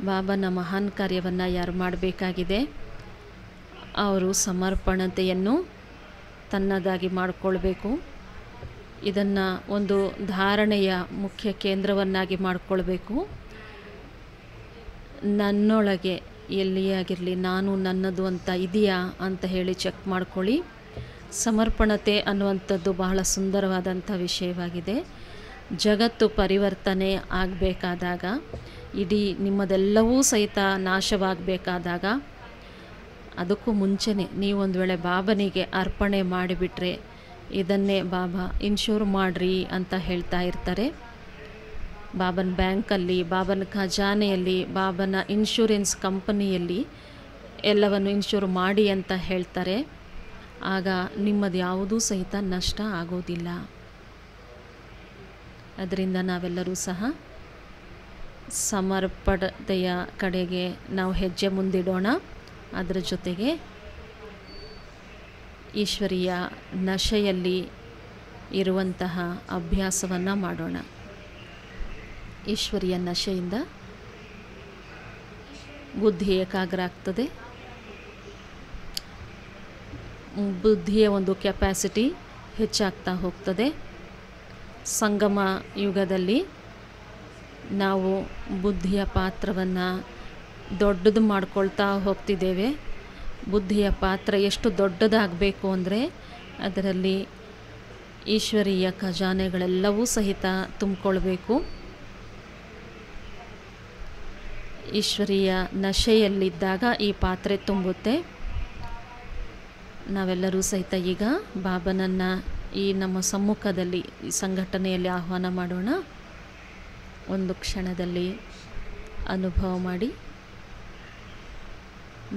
ಬಾಬನ ಮಹಾನ್ ಕಾರ್ಯವನ್ನು ಯಾರು ಮಾಡಬೇಕಾಗಿದೆ, ಅವರು ಸಮರ್ಪಣತೆಯನ್ನು ತನ್ನದಾಗಿ ಮಾಡಿಕೊಳ್ಬೇಕು. ಇದನ್ನು ಒಂದು ಧಾರಣೆಯ ಮುಖ್ಯ ಕೇಂದ್ರವನ್ನಾಗಿ ಮಾಡಿಕೊಳ್ಬೇಕು. ನನ್ನೊಳಗೆ ಎಲ್ಲಿಯೇ ಆಗಿರಲಿ ನಾನು ನನ್ನದು ಅಂತ ಇದೆಯಾ ಅಂತ ಹೇಳಿ ಚೆಕ್ ಮಾಡ್ಕೊಳ್ಳಿ. ಸಮರ್ಪಣತೆ ಅನ್ನುವಂಥದ್ದು ಬಹಳ ಸುಂದರವಾದಂಥ ವಿಷಯವಾಗಿದೆ. ಜಗತ್ತು ಪರಿವರ್ತನೆ ಆಗಬೇಕಾದಾಗ, ಇಡೀ ನಿಮ್ಮದೆಲ್ಲವೂ ಸಹಿತ ನಾಶವಾಗಬೇಕಾದಾಗ, ಅದಕ್ಕೂ ಮುಂಚೆನೇ ನೀವೊಂದು ವೇಳೆ ಬಾಬನಿಗೆ ಅರ್ಪಣೆ ಮಾಡಿಬಿಟ್ರೆ, ಇದನ್ನೇ ಬಾಬಾ ಇನ್ಶೂರ್ ಮಾಡಿರಿ ಅಂತ ಹೇಳ್ತಾ ಇರ್ತಾರೆ. ಬಾಬನ ಬ್ಯಾಂಕಲ್ಲಿ, ಬಾಬನ ಖಜಾನೆಯಲ್ಲಿ, ಬಾಬನ ಇನ್ಶೂರೆನ್ಸ್ ಕಂಪನಿಯಲ್ಲಿ ಎಲ್ಲವನ್ನು ಇನ್ಶೂರ್ ಮಾಡಿ ಅಂತ ಹೇಳ್ತಾರೆ. ಆಗ ನಿಮ್ಮದು ಯಾವುದೂ ಸಹಿತ ನಷ್ಟ ಆಗೋದಿಲ್ಲ. ಅದರಿಂದ ನಾವೆಲ್ಲರೂ ಸಹ ಸಮರ್ಪಣತೆಯ ಕಡೆಗೆ ನಾವು ಹೆಜ್ಜೆ ಮುಂದಿಡೋಣ. ಅದರ ಜೊತೆಗೆ ಈಶ್ವರೀಯ ನಶೆಯಲ್ಲಿ ಇರುವಂತಹ ಅಭ್ಯಾಸವನ್ನು ಮಾಡೋಣ. ಈಶ್ವರೀಯ ನಶೆಯಿಂದ ಬುದ್ಧಿ ಏಕಾಗ್ರ ಆಗ್ತದೆ. ಬುದ್ಧಿಯ ಒಂದು ಕೆಪ್ಯಾಸಿಟಿ ಹೆಚ್ಚಾಗ್ತಾ ಹೋಗ್ತದೆ. ಸಂಗಮ ಯುಗದಲ್ಲಿ ನಾವು ಬುದ್ಧಿಯ ಪಾತ್ರವನ್ನು ದೊಡ್ಡದು ಮಾಡ್ಕೊಳ್ತಾ ಹೋಗ್ತಿದ್ದೇವೆ. ಬುದ್ಧಿಯ ಪಾತ್ರ ಎಷ್ಟು ದೊಡ್ಡದಾಗಬೇಕು ಅಂದರೆ, ಅದರಲ್ಲಿ ಈಶ್ವರೀಯ ಖಜಾನೆಗಳೆಲ್ಲವೂ ಸಹಿತ ತುಂಬಿಕೊಳ್ಬೇಕು. ಈಶ್ವರೀಯ ನಶೆಯಲ್ಲಿದ್ದಾಗ ಈ ಪಾತ್ರೆ ತುಂಬುತ್ತೆ. ನಾವೆಲ್ಲರೂ ಸಹಿತ ಈಗ ಬಾಬನನ್ನು ಈ ನಮ್ಮ ಸಮ್ಮುಖದಲ್ಲಿ ಈ ಸಂಘಟನೆಯಲ್ಲಿ ಆಹ್ವಾನ ಮಾಡೋಣ. ಒಂದು ಕ್ಷಣದಲ್ಲಿ ಅನುಭವ ಮಾಡಿ,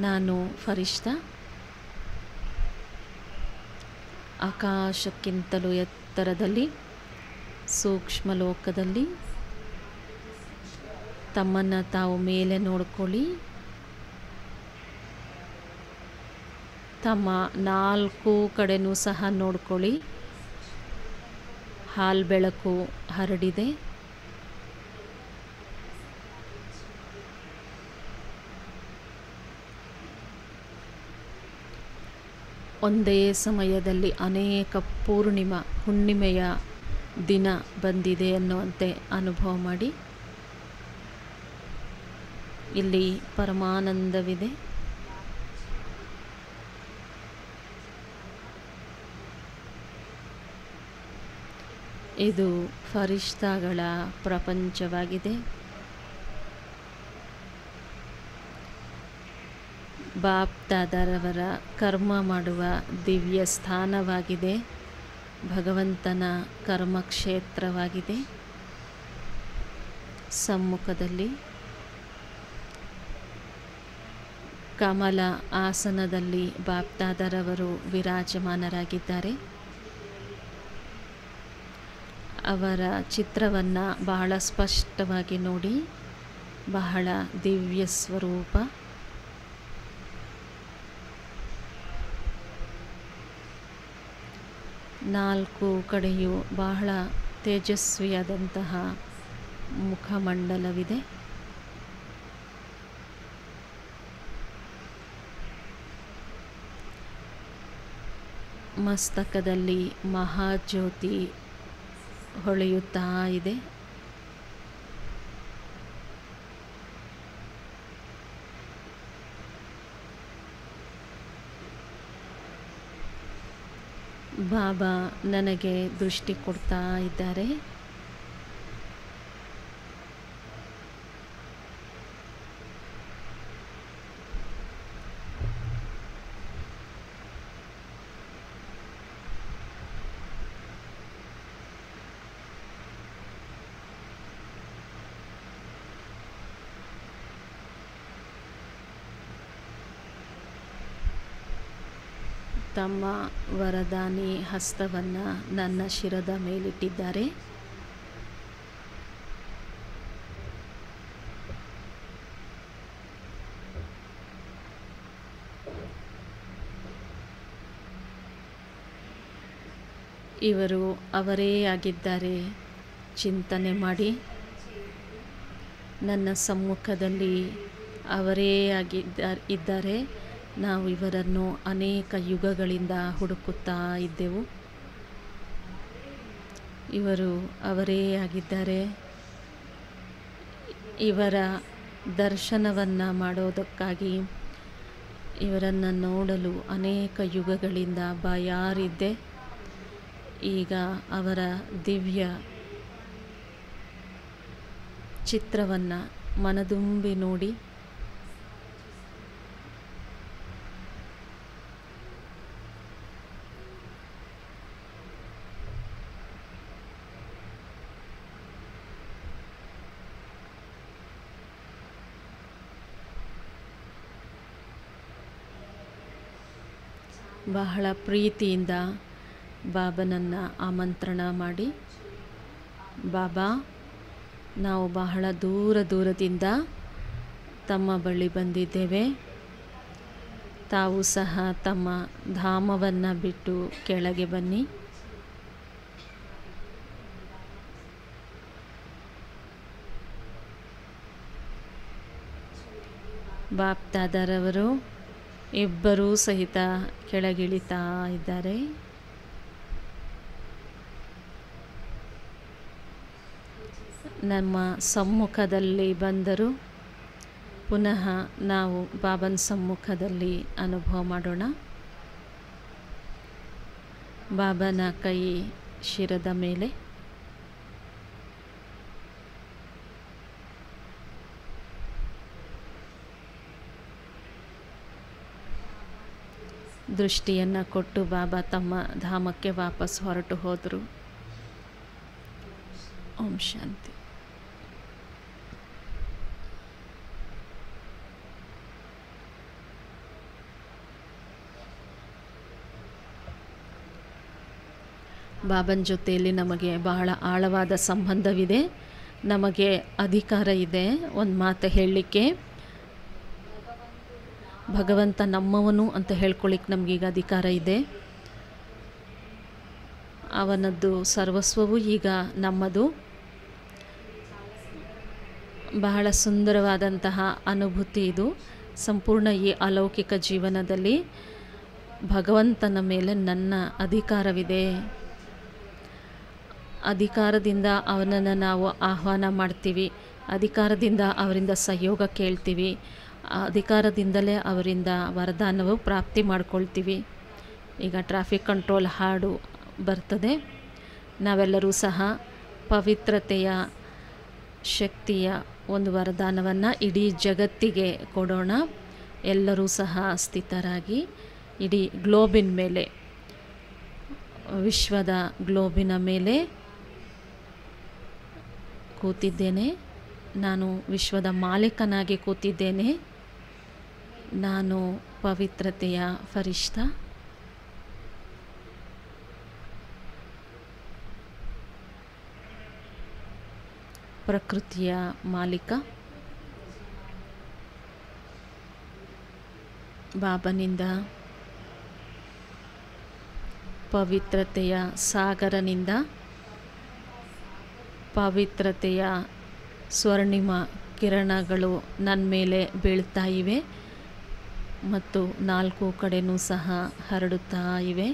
ನಾನು ಫರಿಷ್ಠ, ಆಕಾಶಕ್ಕಿಂತಲೂ ಎತ್ತರದಲ್ಲಿ ಸೂಕ್ಷ್ಮ ಲೋಕದಲ್ಲಿ ತಮ್ಮನ್ನು ತಾವು ಮೇಲೆ ನೋಡ್ಕೊಳ್ಳಿ. ತಮ್ಮ ನಾಲ್ಕು ಕಡೆನೂ ಸಹ ನೋಡ್ಕೊಳ್ಳಿ. ಹಾಲ್ ಬೆಳಕು ಹರಡಿದೆ. ಒಂದೇ ಸಮಯದಲ್ಲಿ ಅನೇಕ ಹುಣ್ಣಿಮೆಯ ದಿನ ಬಂದಿದೆ ಅನ್ನುವಂತೆ ಅನುಭವ ಮಾಡಿ. ಇಲ್ಲಿ ಪರಮಾನಂದವಿದೆ. ಇದು ಫರಿಷ್ಠಗಳ ಪ್ರಪಂಚವಾಗಿದೆ. ಬಾಪ್ ದಾದಾರವರ ಕರ್ಮ ಮಾಡುವ ದಿವ್ಯ ಸ್ಥಾನವಾಗಿದೆ. ಭಗವಂತನ ಕರ್ಮಕ್ಷೇತ್ರವಾಗಿದೆ. ಸಮ್ಮುಖದಲ್ಲಿ ಕಮಲ ಆಸನದಲ್ಲಿ ಬಾಪ್ ದಾದಾರವರು ವಿರಾಜಮಾನರಾಗಿದ್ದಾರೆ. ಅವರ ಚಿತ್ರವನ್ನು ಬಹಳ ಸ್ಪಷ್ಟವಾಗಿ ನೋಡಿ. ಬಹಳ ದಿವ್ಯ ಸ್ವರೂಪ. ನಾಲ್ಕು ಕಡೆಯೂ ಬಹಳ ತೇಜಸ್ವಿಯಾದಂತಹ ಮುಖಮಂಡಲವಿದೆ. ಮಸ್ತಕದಲ್ಲಿ ಮಹಾಜ್ಯೋತಿ ಹೊಳೆಯುತ್ತಾ ಇದೆ. ಬಾಬಾ ನನಗೆ ದೃಷ್ಟಿ ಕೊಡ್ತಾ ಇದ್ದಾರೆ. ತಮ್ಮ ವರದಾನಿ ಹಸ್ತವನ್ನು ನನ್ನ ಶಿರದ ಮೇಲಿಟ್ಟಿದ್ದಾರೆ. ಇವರು ಅವರೇ ಆಗಿದ್ದಾರೆ. ಚಿಂತನೆ ಮಾಡಿ, ನನ್ನ ಸಮ್ಮುಖದಲ್ಲಿ ಅವರೇ ಇದ್ದಾರೆ. ನಾವು ಇವರನ್ನು ಅನೇಕ ಯುಗಗಳಿಂದ ಹುಡುಕುತ್ತಾ ಇದ್ದೆವು. ಇವರು ಅವರೇ ಆಗಿದ್ದಾರೆ. ಇವರ ದರ್ಶನವನ್ನು ಮಾಡೋದಕ್ಕಾಗಿ ಇವರನ್ನು ನೋಡಲು ಅನೇಕ ಯುಗಗಳಿಂದ ಬಾಯಾರಿದ್ದೆ. ಈಗ ಅವರ ದಿವ್ಯ ಚಿತ್ರವನ್ನು ಮನದುಂಬಿ ನೋಡಿ ಬಹಳ ಪ್ರೀತಿಯಿಂದ ಬಾಬನನ್ನು ಆಮಂತ್ರಣ ಮಾಡಿ, ಬಾಬಾ, ನಾವು ಬಹಳ ದೂರದಿಂದ ತಮ್ಮ ಬಳಿ ಬಂದಿದ್ದೇವೆ. ತಾವು ಸಹ ತಮ್ಮ ಧಾಮವನ್ನು ಬಿಟ್ಟು ಕೆಳಗೆ ಬನ್ನಿ. ಬಾಪ್ದಾದರವರು ಇಬ್ಬರೂ ಸಹಿತ ಕೆಳಗಿಳಿತಾ ಇದ್ದಾರೆ. ನಮ್ಮ ಸಮ್ಮುಖದಲ್ಲಿ ಬಂದರು. ಪುನಃ ನಾವು ಬಾಬನ ಸಮ್ಮುಖದಲ್ಲಿ ಅನುಭವ ಮಾಡೋಣ. ಬಾಬನ ಕೈ ಶಿರದ ಮೇಲೆ, ದೃಷ್ಟಿಯನ್ನು ಕೊಟ್ಟು ಬಾಬಾ ತಮ್ಮ ಧಾಮಕ್ಕೆ ವಾಪಸ್ ಹೊರಟು ಹೋದರು. ಓಂ ಶಾಂತಿ. ಬಾಬನ ಜೊತೆಯಲ್ಲಿ ನಮಗೆ ಬಹಳ ಆಳವಾದ ಸಂಬಂಧವಿದೆ. ನಮಗೆ ಅಧಿಕಾರ ಇದೆ ಒಂದು ಮಾತು ಹೇಳಲಿಕ್ಕೆ. ಭಗವಂತ ನಮ್ಮವನು ಅಂತ ಹೇಳ್ಕೊಳ್ಳಿಕ್ಕೆ ನಮಗೀಗ ಅಧಿಕಾರ ಇದೆ. ಅವನದ್ದು ಸರ್ವಸ್ವವೂ ಈಗ ನಮ್ಮದು. ಬಹಳ ಸುಂದರವಾದಂತಹ ಅನುಭೂತಿ ಇದು. ಸಂಪೂರ್ಣ ಈ ಅಲೌಕಿಕ ಜೀವನದಲ್ಲಿ ಭಗವಂತನ ಮೇಲೆ ನನ್ನ ಅಧಿಕಾರವಿದೆ. ಅಧಿಕಾರದಿಂದ ಅವನನ್ನು ನಾವು ಆಹ್ವಾನ ಮಾಡ್ತೀವಿ. ಅಧಿಕಾರದಿಂದ ಅವರಿಂದ ಸಹಯೋಗ ಕೇಳ್ತೀವಿ. ಅಧಿಕಾರದಿಂದಲೇ ಅವರಿಂದ ವರದಾನವು ಪ್ರಾಪ್ತಿ ಮಾಡ್ಕೊಳ್ತೀವಿ. ಈಗ ಟ್ರಾಫಿಕ್ ಕಂಟ್ರೋಲ್ ಹಾಡು ಬರ್ತದೆ. ನಾವೆಲ್ಲರೂ ಸಹ ಪವಿತ್ರತೆಯ ಶಕ್ತಿಯ ಒಂದು ವರದಾನವನ್ನು ಇಡೀ ಜಗತ್ತಿಗೆ ಕೊಡೋಣ. ಎಲ್ಲರೂ ಸಹ ಸ್ಥಿತರಾಗಿ ಇಡೀ ಗ್ಲೋಬಿನ ಮೇಲೆ, ವಿಶ್ವದ ಗ್ಲೋಬಿನ ಮೇಲೆ ಕೂತಿದ್ದೇನೆ. ನಾನು ವಿಶ್ವದ ಮಾಲೀಕನಾಗಿ ಕೂತಿದ್ದೇನೆ. ನಾನು ಪವಿತ್ರತೆಯ ಫರಿಷ್ಠ. ಪ್ರಕೃತಿಯ ಮಾಲೀಕ. ಬಾಬನಿಂದ ಪವಿತ್ರತೆಯ ಸಾಗರನಿಂದ ಪವಿತ್ರತೆಯ ಸ್ವರ್ಣಿಮ ಕಿರಣಗಳು ನನ್ನ ಮೇಲೆ ಬೀಳ್ತಾ ಇವೆ ಮತ್ತು 4 ಕಡೆನೂ ಸಹ ಹರಡುತ್ತಾ ಇವೆ.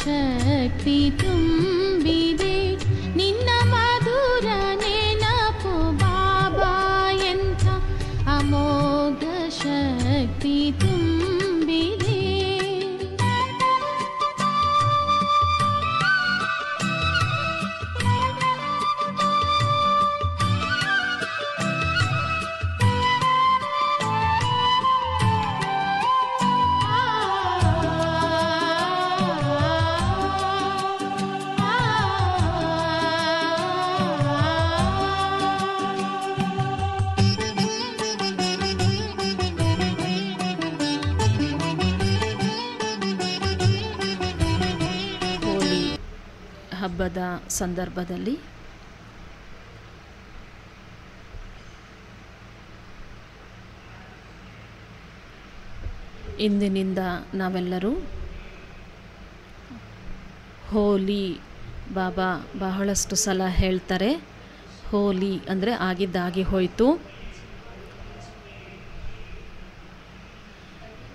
ಶಕ್ತಿ ತುಂಬಿದೆ ನಿನ್ನ ಮಧುರ ನೆನಪು ಬಾಬಾ, ಎಂಥ ಅಮೋಘ ಶಕ್ತಿ ತುಂಬಿದೆ. ಹಬ್ಬದ ಸಂದರ್ಭದಲ್ಲಿ ಇಂದಿನಿಂದ ನಾವೆಲ್ಲರೂ ಹೋಲಿ, ಬಾಬಾ ಬಹಳಷ್ಟು ಸಲ ಹೇಳ್ತಾರೆ, ಹೋಲಿ ಅಂದರೆ ಆಗಿದ್ದಾಗಿ ಹೋಯಿತು,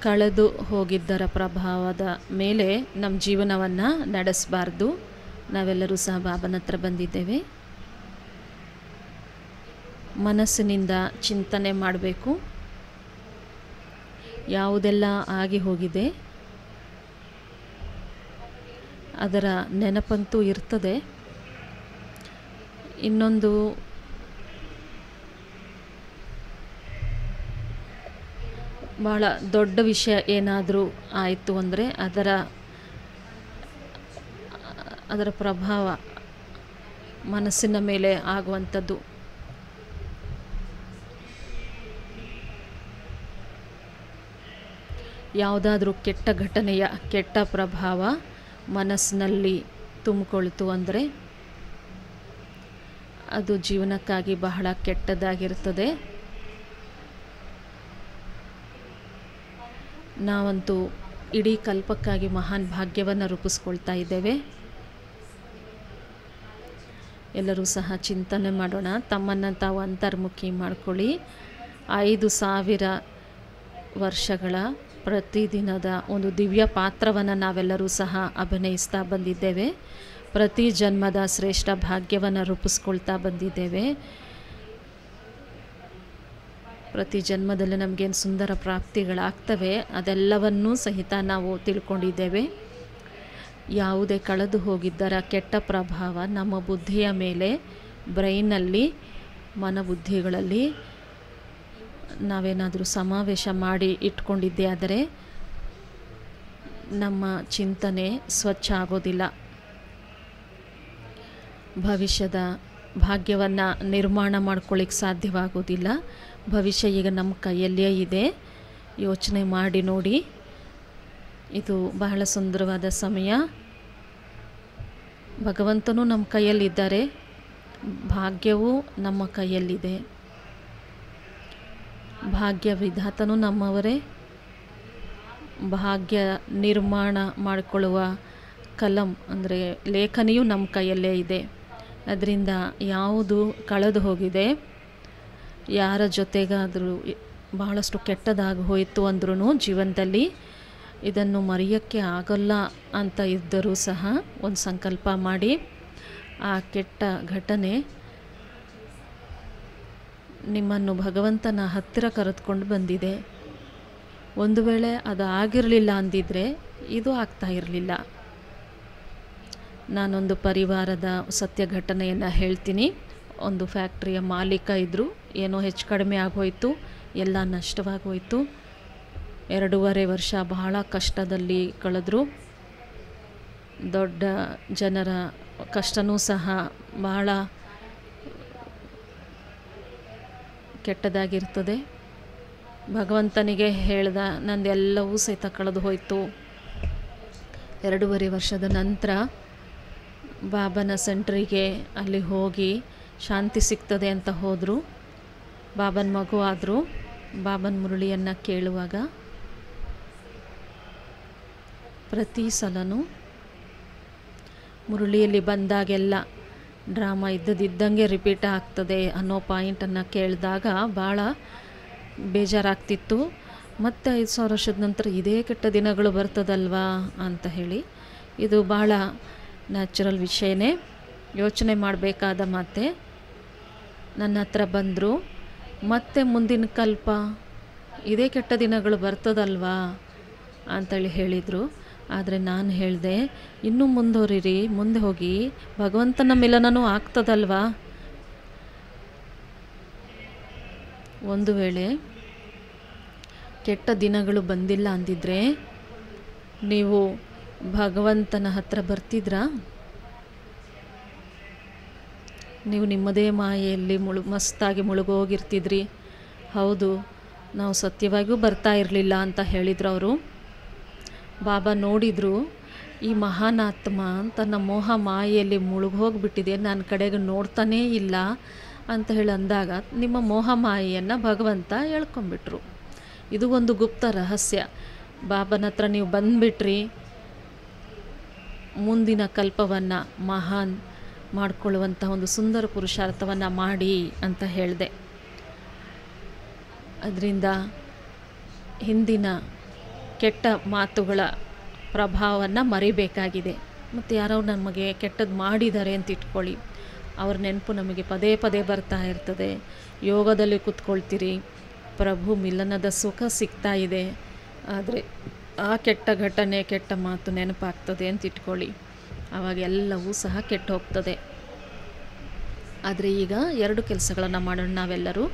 ಕಳೆದು ಹೋಗಿದ್ದರ ಪ್ರಭಾವದ ಮೇಲೆ ನಮ್ಮ ಜೀವನವನ್ನು ನಡೆಸಬಾರ್ದು. ನಾವೆಲ್ಲರೂ ಸಹ ಬಾಬನ ಹತ್ರ ಬಂದಿದ್ದೇವೆ. ಮನಸ್ಸಿನಿಂದ ಚಿಂತನೆ ಮಾಡಬೇಕು. ಯಾವುದೆಲ್ಲ ಆಗಿ ಹೋಗಿದೆ ಅದರ ನೆನಪಂತೂ ಇರ್ತದೆ. ಇನ್ನೊಂದು ಭಾಳ ದೊಡ್ಡ ವಿಷಯ ಏನಾದರೂ ಆಯಿತು ಅಂದರೆ ಅದರ ಪ್ರಭಾವ ಮನಸ್ಸಿನ ಮೇಲೆ ಆಗುವಂಥದ್ದು. ಯಾವುದಾದ್ರೂ ಕೆಟ್ಟ ಘಟನೆಯ ಕೆಟ್ಟ ಪ್ರಭಾವ ಮನಸ್ಸಿನಲ್ಲಿ ತುಂಬಿಕೊಳ್ತು ಅಂದರೆ ಅದು ಜೀವನಕ್ಕಾಗಿ ಬಹಳ ಕೆಟ್ಟದಾಗಿರ್ತದೆ. ನಾವಂತೂ ಇಡೀ ಕಲ್ಪಕ್ಕಾಗಿ ಮಹಾನ್ ಭಾಗ್ಯವನ್ನು ರೂಪಿಸ್ಕೊಳ್ತಾ ಇದ್ದೇವೆ. ಎಲ್ಲರೂ ಸಹ ಚಿಂತನೆ ಮಾಡೋಣ, ತಮ್ಮನ್ನು ತಾವು ಅಂತರ್ಮುಖಿ ಮಾಡ್ಕೊಳ್ಳಿ. 5000 ವರ್ಷಗಳ ಪ್ರತಿದಿನದ ಒಂದು ದಿವ್ಯ ಪಾತ್ರವನ್ನು ನಾವೆಲ್ಲರೂ ಸಹ ಅಭಿನಯಿಸ್ತಾ ಬಂದಿದ್ದೇವೆ. ಪ್ರತಿ ಜನ್ಮದ ಶ್ರೇಷ್ಠ ಭಾಗ್ಯವನ್ನು ರೂಪಿಸ್ಕೊಳ್ತಾ ಬಂದಿದ್ದೇವೆ. ಪ್ರತಿ ಜನ್ಮದಲ್ಲಿ ನಮಗೇನು ಸುಂದರ ಪ್ರಾಪ್ತಿಗಳಾಗ್ತವೆ ಅದೆಲ್ಲವನ್ನೂ ಸಹಿತ ನಾವು ತಿಳ್ಕೊಂಡಿದ್ದೇವೆ. ಯಾವುದೇ ಕಳೆದು ಹೋಗಿದ್ದರ ಕೆಟ್ಟ ಪ್ರಭಾವ ನಮ್ಮ ಬುದ್ಧಿಯ ಮೇಲೆ, ಬ್ರೈನಲ್ಲಿ, ಮನಬುದ್ಧಿಗಳಲ್ಲಿ ನಾವೇನಾದರೂ ಸಮಾವೇಶ ಮಾಡಿ ಇಟ್ಕೊಂಡಿದ್ದೇ ಆದರೆ ನಮ್ಮ ಚಿಂತನೆ ಸ್ವಚ್ಛ ಆಗೋದಿಲ್ಲ. ಭವಿಷ್ಯದ ಭಾಗ್ಯವನ್ನು ನಿರ್ಮಾಣ ಮಾಡ್ಕೊಳ್ಳಿಕ್ಕೆ ಸಾಧ್ಯವಾಗೋದಿಲ್ಲ. ಭವಿಷ್ಯ ಈಗ ನಮ್ಮ ಕೈಯಲ್ಲೇ ಇದೆ. ಯೋಚನೆ ಮಾಡಿ ನೋಡಿ, ಇದು ಬಹಳ ಸುಂದರವಾದ ಸಮಯ. ಭಗವಂತನೂ ನಮ್ಮ ಕೈಯಲ್ಲಿದ್ದಾರೆ, ಭಾಗ್ಯವೂ ನಮ್ಮ ಕೈಯಲ್ಲಿದೆ. ಭಾಗ್ಯ ವಿಧಾತನೂ ನಮ್ಮವರೇ, ಭಾಗ್ಯ ನಿರ್ಮಾಣ ಮಾಡಿಕೊಳ್ಳುವ ಕಲಂ ಅಂದರೆ ಲೇಖನಿಯೂ ನಮ್ಮ ಕೈಯಲ್ಲೇ ಇದೆ. ಅದರಿಂದ ಯಾವುದು ಕಳೆದು ಹೋಗಿದೆ, ಯಾರ ಜೊತೆಗಾದರೂ ಬಹಳಷ್ಟು ಕೆಟ್ಟದಾಗಿ ಹೋಯಿತು ಅಂದ್ರೂ ಜೀವನದಲ್ಲಿ ಇದನ್ನು ಮರೆಯೋಕ್ಕೆ ಆಗೋಲ್ಲ ಅಂತ ಇದ್ದರೂ ಸಹ ಒಂದು ಸಂಕಲ್ಪ ಮಾಡಿ ಆ ಕೆಟ್ಟ ಘಟನೆ ನಿಮ್ಮನ್ನು ಭಗವಂತನ ಹತ್ತಿರ ಕರೆದುಕೊಂಡು ಬಂದಿದೆ. ಒಂದು ವೇಳೆ ಅದು ಆಗಿರಲಿಲ್ಲ ಅಂದಿದ್ರೆ ಇದು ಆಗ್ತಾ ಇರಲಿಲ್ಲ. ನಾನೊಂದು ಪರಿವಾರದ ಸತ್ಯ ಘಟನೆಯನ್ನು ಹೇಳ್ತೀನಿ. ಒಂದು ಫ್ಯಾಕ್ಟ್ರಿಯ ಮಾಲೀಕ ಇದ್ದರು. ಏನೋ ಹೆಚ್ಚು ಕಡಿಮೆ ಆಗೋಯ್ತು, ಎಲ್ಲ ನಷ್ಟವಾಗೋಯ್ತು. 2.5 ವರ್ಷ ಬಹಳ ಕಷ್ಟದಲ್ಲಿ ಕಳೆದ್ರು. ದೊಡ್ಡ ಜನರ ಕಷ್ಟನೂ ಸಹ ಬಹಳ ಕೆಟ್ಟದಾಗಿರ್ತದೆ. ಭಗವಂತನಿಗೆ ಹೇಳ್ದ, ನಂದೆಲ್ಲವೂ ಸಹಿತ ಕಳೆದು ಹೋಯಿತು. 2.5 ವರ್ಷದ ನಂತರ ಬಾಬನ ಸೆಂಟ್ರಿಗೆ ಅಲ್ಲಿ ಹೋಗಿ ಶಾಂತಿ ಸಿಗ್ತದೆ ಅಂತ ಹೋದರು. ಬಾಬನ ಮಗು ಆದರು. ಬಾಬನ ಮುರಳಿಯನ್ನು ಕೇಳುವಾಗ ಪ್ರತಿ ಸಲನೂ ಮುರಳಿಯಲ್ಲಿ ಬಂದಾಗೆಲ್ಲ ಡ್ರಾಮಾ ಇದ್ದದ್ದಂಗೆ ರಿಪೀಟ್ ಆಗ್ತದೆ ಅನ್ನೋ ಪಾಯಿಂಟನ್ನು ಕೇಳಿದಾಗ ಭಾಳ ಬೇಜಾರಾಗ್ತಿತ್ತು. ಮತ್ತು 5,000 ವರ್ಷದ ನಂತರ ಇದೇ ಕೆಟ್ಟ ದಿನಗಳು ಬರ್ತದಲ್ವಾ ಅಂತ ಹೇಳಿ, ಇದು ಭಾಳ ನ್ಯಾಚುರಲ್ ವಿಷಯನೇ, ಯೋಚನೆ ಮಾಡಬೇಕಾದ ಮಾತೆ. ನನ್ನ ಹತ್ರ ಬಂದರು, ಮತ್ತೆ ಮುಂದಿನ ಕಲ್ಪ ಇದೇ ಕೆಟ್ಟ ದಿನಗಳು ಬರ್ತದಲ್ವಾ ಅಂತೇಳಿ ಹೇಳಿದರು. ಆದರೆ ನಾನು ಹೇಳಿದೆ, ಇನ್ನೂ ಮುಂದುವರಿರಿ, ಮುಂದೆ ಹೋಗಿ ಭಗವಂತನ ಮಿಲನನೂ ಆಗ್ತದಲ್ವಾ. ಒಂದು ವೇಳೆ ಕೆಟ್ಟ ದಿನಗಳು ಬಂದಿಲ್ಲ ಅಂದಿದ್ರೆ ನೀವು ಭಗವಂತನ ಹತ್ರ ಬರ್ತಿದ್ರಾ? ನೀವು ನಿಮ್ಮದೇ ಮಾಯೆಯಲ್ಲಿ ಮಸ್ತಾಗಿ ಮುಳುಗೋಗಿರ್ತಿದ್ರಿ. ಹೌದು, ನಾವು ಸತ್ಯವಾಗಿಯೂ ಬರ್ತಾ ಇರಲಿಲ್ಲ ಅಂತ ಹೇಳಿದ್ರು ಅವರು. ಬಾಬಾ ನೋಡಿದರು, ಈ ಮಹಾನಾತ್ಮ ತನ್ನ ಮೋಹ ಮಾಯೆಯಲ್ಲಿ ಮುಳುಗೋಗ್ಬಿಟ್ಟಿದೆ, ನನ್ನ ಕಡೆಗೆ ನೋಡ್ತಾನೇ ಇಲ್ಲ ಅಂತ ಹೇಳಿ ಅಂದಾಗ ನಿಮ್ಮ ಮೋಹ ಮಾಯೆಯನ್ನು ಭಗವಂತ ಹೇಳ್ಕೊಂಬಿಟ್ರು. ಇದು ಒಂದು ಗುಪ್ತ ರಹಸ್ಯ. ಬಾಬನ ಹತ್ರ ನೀವು ಬಂದುಬಿಟ್ರಿ, ಮುಂದಿನ ಕಲ್ಪವನ್ನು ಮಹಾನ್ ಮಾಡಿಕೊಳ್ಳುವಂಥ ಒಂದು ಸುಂದರ ಪುರುಷಾರ್ಥವನ್ನು ಮಾಡಿ ಅಂತ ಹೇಳಿದೆ. ಅದರಿಂದ ಹಿಂದಿನ ಕೆಟ್ಟ ಮಾತುಗಳ ಪ್ರಭಾವವನ್ನು ಮರಿಬೇಕಾಗಿದೆ. ಮತ್ತು ಯಾರೋ ನಮಗೆ ಕೆಟ್ಟದ್ದು ಮಾಡಿದ್ದಾರೆ ಅಂತ ಇಟ್ಕೊಳ್ಳಿ, ಅವ್ರ ನೆನಪು ನಮಗೆ ಪದೇ ಪದೇ ಬರ್ತಾ ಇರ್ತದೆ. ಯೋಗದಲ್ಲಿ ಕೂತ್ಕೊಳ್ತೀರಿ, ಪ್ರಭು ಮಿಲನದ ಸುಖ ಸಿಗ್ತಾ ಇದೆ, ಆದರೆ ಆ ಕೆಟ್ಟ ಘಟನೆ ಕೆಟ್ಟ ಮಾತು ನೆನಪಾಗ್ತದೆ ಅಂತ ಇಟ್ಕೊಳ್ಳಿ, ಆವಾಗ ಎಲ್ಲವೂ ಸಹ ಕೆಟ್ಟು ಹೋಗ್ತದೆ. ಆದರೆ ಈಗ 2 ಕೆಲಸಗಳನ್ನು ಮಾಡೋಣ ನಾವೆಲ್ಲರೂ.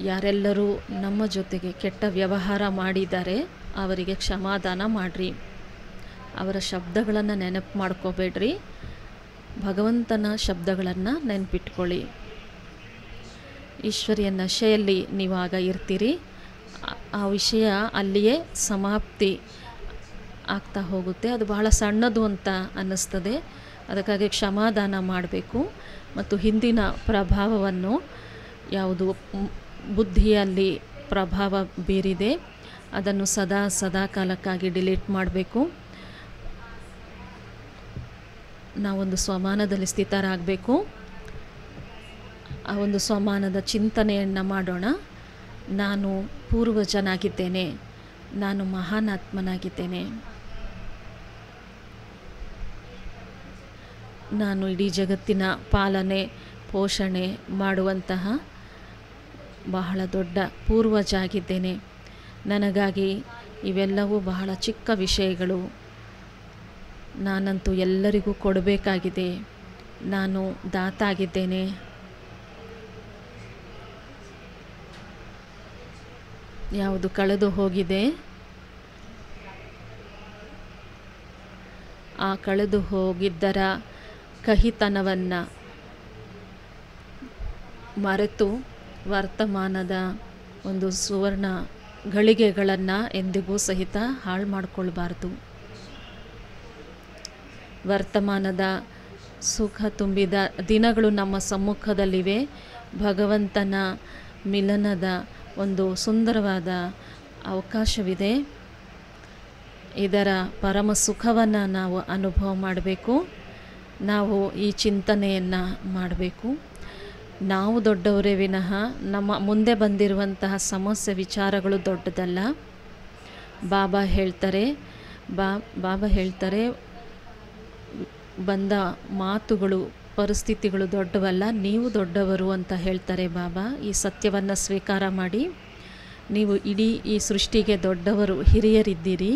ಯಾರೆಲ್ಲರೂ ನಮ್ಮ ಜೊತೆಗೆ ಕೆಟ್ಟ ವ್ಯವಹಾರ ಮಾಡಿದ್ದಾರೆ ಅವರಿಗೆ ಕ್ಷಮಾದಾನ ಮಾಡಿರಿ. ಅವರ ಶಬ್ದಗಳನ್ನು ನೆನಪು ಮಾಡ್ಕೋಬೇಡ್ರಿ, ಭಗವಂತನ ಶಬ್ದಗಳನ್ನು ನೆನಪಿಟ್ಕೊಳ್ಳಿ. ಈಶ್ವರಿಯ ನಶೆಯಲ್ಲಿ ನೀವಾಗ ಇರ್ತೀರಿ. ಆ ವಿಷಯ ಅಲ್ಲಿಯೇ ಸಮಾಪ್ತಿ ಆಗ್ತಾ ಹೋಗುತ್ತೆ. ಅದು ಬಹಳ ಸಣ್ಣದು ಅಂತ ಅನ್ನಿಸ್ತದೆ. ಅದಕ್ಕಾಗಿ ಕ್ಷಮಾದಾನ ಮಾಡಬೇಕು. ಮತ್ತು ಹಿಂದಿನ ಪ್ರಭಾವವನ್ನು, ಯಾವುದು ಬುದ್ಧಿಯಲ್ಲಿ ಪ್ರಭಾವ ಬೀರಿದೆ, ಅದನ್ನು ಸದಾ ಕಾಲಕ್ಕಾಗಿ ಡಿಲೀಟ್ ಮಾಡಬೇಕು. ನಾವೊಂದು ಸ್ವಮಾನದಲ್ಲಿ ಸ್ಥಿತರಾಗಬೇಕು. ಆ ಒಂದು ಸ್ವಮಾನದ ಚಿಂತನೆಯನ್ನು ಮಾಡೋಣ. ನಾನು ಪೂರ್ವಜನಾಗಿದ್ದೇನೆ, ನಾನು ಮಹಾನಾತ್ಮನಾಗಿದ್ದೇನೆ, ನಾನು ಇಡೀ ಜಗತ್ತಿನ ಪಾಲನೆ ಪೋಷಣೆ ಮಾಡುವಂತಹ ಬಹಳ ದೊಡ್ಡ ಪೂರ್ವಜ ಆಗಿದ್ದೇನೆ. ನನಗಾಗಿ ಇವೆಲ್ಲವೂ ಬಹಳ ಚಿಕ್ಕ ವಿಷಯಗಳು. ನಾನಂತೂ ಎಲ್ಲರಿಗೂ ಕೊಡಬೇಕಾಗಿದೆ. ನಾನು ದಾತ ಆಗಿದ್ದೇನೆ. ಯಾವುದು ಕಳೆದು ಹೋಗಿದೆ, ಆ ಕಳೆದು ಹೋಗಿದ್ದರ ಕಹಿತನವನ್ನು ಮರೆತು ವರ್ತಮಾನದ ಒಂದು ಸುವರ್ಣ ಗಳಿಗೆಗಳನ್ನು ಎಂದಿಗೂ ಸಹಿತ ಹಾಳು ಮಾಡಿಕೊಳ್ಬಾರ್ದು. ವರ್ತಮಾನದ ಸುಖ ತುಂಬಿದ ದಿನಗಳು ನಮ್ಮ ಸಮ್ಮುಖದಲ್ಲಿವೆ. ಭಗವಂತನ ಮಿಲನದ ಒಂದು ಸುಂದರವಾದ ಅವಕಾಶವಿದೆ. ಇದರ ಪರಮ ಸುಖವನ್ನು ನಾವು ಅನುಭವ ಮಾಡಬೇಕು. ನಾವು ಈ ಚಿಂತನೆಯನ್ನು ಮಾಡಬೇಕು. ನಾವು ದೊಡ್ಡವರೇ ವಿನಃ ನಮ್ಮ ಮುಂದೆ ಬಂದಿರುವಂತಹ ಸಮಸ್ಯೆ ವಿಚಾರಗಳು ದೊಡ್ಡದಲ್ಲ. ಬಾಬಾ ಹೇಳ್ತಾರೆ ಬಂದ ಮಾತುಗಳು ಪರಿಸ್ಥಿತಿಗಳು ದೊಡ್ಡವಲ್ಲ, ನೀವು ದೊಡ್ಡವರು ಅಂತ ಹೇಳ್ತಾರೆ ಬಾಬಾ. ಈ ಸತ್ಯವನ್ನು ಸ್ವೀಕಾರ ಮಾಡಿ. ನೀವು ಇಡೀ ಈ ಸೃಷ್ಟಿಗೆ ದೊಡ್ಡವರು, ಹಿರಿಯರಿದ್ದೀರಿ.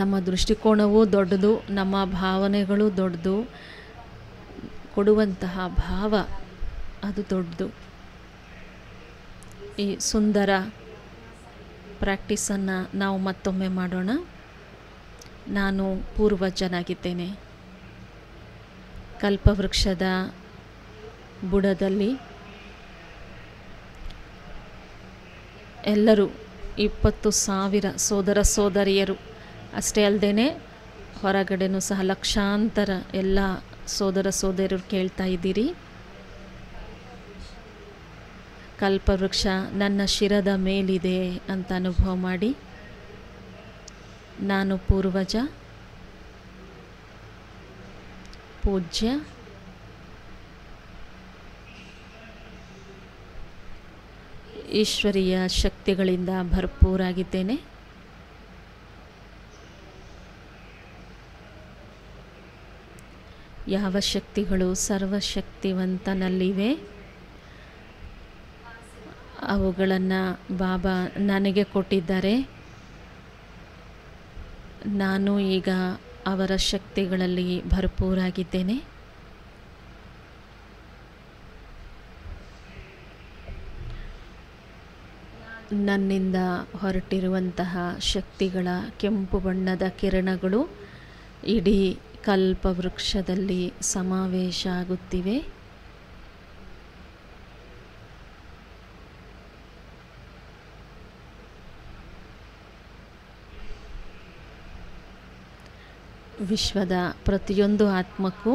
ನಮ್ಮ ದೃಷ್ಟಿಕೋನವೂ ದೊಡ್ಡದು, ನಮ್ಮ ಭಾವನೆಗಳು ದೊಡ್ಡದು, ಕೊಡುವಂತಹ ಭಾವ ಅದು ದೊಡ್ಡದು. ಈ ಸುಂದರ ಪ್ರಾಕ್ಟೀಸನ್ನು ನಾವು ಮತ್ತೊಮ್ಮೆ ಮಾಡೋಣ. ನಾನು ಪೂರ್ವಜನಾಗಿದ್ದೇನೆ. ಕಲ್ಪವೃಕ್ಷದ ಬುಡದಲ್ಲಿ ಎಲ್ಲರೂ 20,000 ಸೋದರ ಸೋದರಿಯರು, ಅಷ್ಟೇ ಅಲ್ಲದೆ ಹೊರಗಡೆನೂ ಸಹ ಲಕ್ಷಾಂತರ ಎಲ್ಲ ಸೋದರ ಸೋದರಿಯರು ಕೇಳ್ತಾ ಇದ್ದೀರಿ. ಕಲ್ಪವೃಕ್ಷ ನನ್ನ ಶಿರದ ಮೇಲಿದೆ ಅಂತ ಅನುಭವ ಮಾಡಿ. ನಾನು ಪೂರ್ವಜ, ಪೂಜ್ಯ, ಈಶ್ವರೀಯ ಶಕ್ತಿಗಳಿಂದ ಭರ್ಪೂರಾಗಿದ್ದೇನೆ. ಯಾವ ಶಕ್ತಿಗಳು ಸರ್ವಶಕ್ತಿವಂತನಲ್ಲಿವೆ ಅವುಗಳನ್ನು ಬಾಬಾ ನನಗೆ ಕೊಟ್ಟಿದ್ದಾರೆ. ನಾನು ಈಗ ಅವರ ಶಕ್ತಿಗಳಲ್ಲಿ ಭರ್ಪೂರಾಗಿದ್ದೇನೆ. ನನ್ನಿಂದ ಹೊರಟಿರುವಂತಹ ಶಕ್ತಿಗಳ ಕೆಂಪು ಬಣ್ಣದ ಕಿರಣಗಳು ಇಡೀ ಕಲ್ಪವೃಕ್ಷದಲ್ಲಿ ಸಮಾವೇಶ ಆಗುತ್ತಿವೆ. ವಿಶ್ವದ ಪ್ರತಿಯೊಂದು ಆತ್ಮಕ್ಕೂ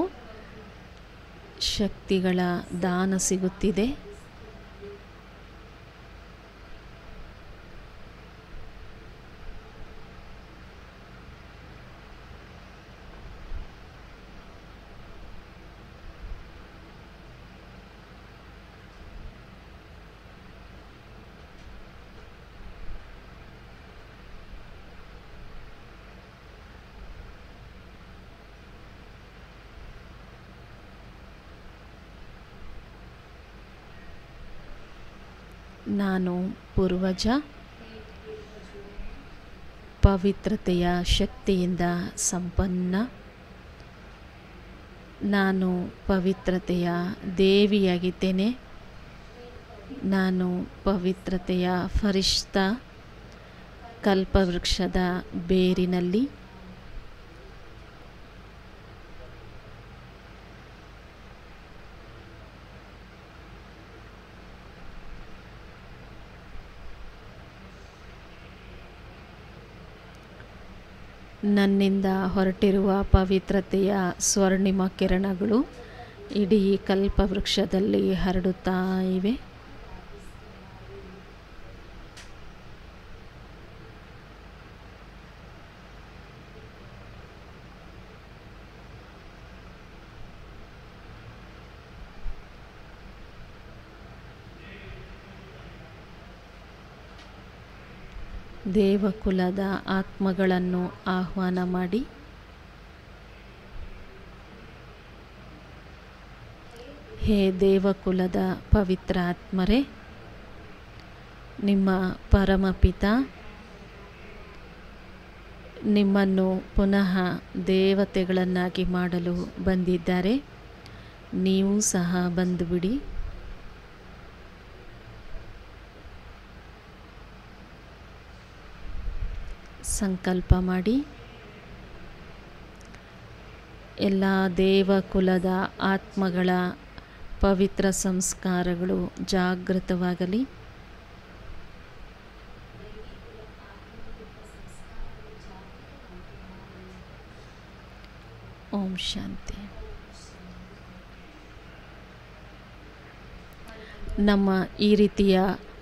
ಶಕ್ತಿಗಳ ದಾನ ಸಿಗುತ್ತಿದೆ. ನಾನು ಪೂರ್ವಜ, ಪವಿತ್ರತೆಯ ಶಕ್ತಿಯಿಂದ ಸಂಪನ್ನ. ನಾನು ಪವಿತ್ರತೆಯ ದೇವಿಯಾಗಿದ್ದೇನೆ. ನಾನು ಪವಿತ್ರತೆಯ ಫರಿಷ್ಠ, ಕಲ್ಪವೃಕ್ಷದ ಬೇರಿನಲ್ಲಿ. ನನ್ನಿಂದ ಹೊರಟಿರುವ ಪವಿತ್ರತೆಯ ಸ್ವರ್ಣಿಮ ಕಿರಣಗಳು ಇಡೀ ಕಲ್ಪವೃಕ್ಷದಲ್ಲಿ ಹರಡುತ್ತಾ ಇವೆ. ದೇವಕುಲದ ಆತ್ಮಗಳನ್ನು ಆಹ್ವಾನ ಮಾಡಿ. ಹೇ ದೇವಕುಲದ ಪವಿತ್ರ ಆತ್ಮರೇ, ನಿಮ್ಮ ಪರಮಪಿತ ನಿಮ್ಮನ್ನು ಪುನಃ ದೇವತೆಗಳನ್ನಾಗಿ ಮಾಡಲು ಬಂದಿದ್ದಾರೆ. ನೀವು ಸಹ ಬಂದುಬಿಡಿ. ಸಂಕಲ್ಪ ಮಾಡಿ. ಎಲ್ಲ ದೇವಕುಲದ ಆತ್ಮಗಳ ಪವಿತ್ರ ಸಂಸ್ಕಾರಗಳು ಜಾಗೃತವಾಗಲಿ. ಓಂ ಶಾಂತಿ. ನಮ್ಮ ಈ ರೀತಿಯ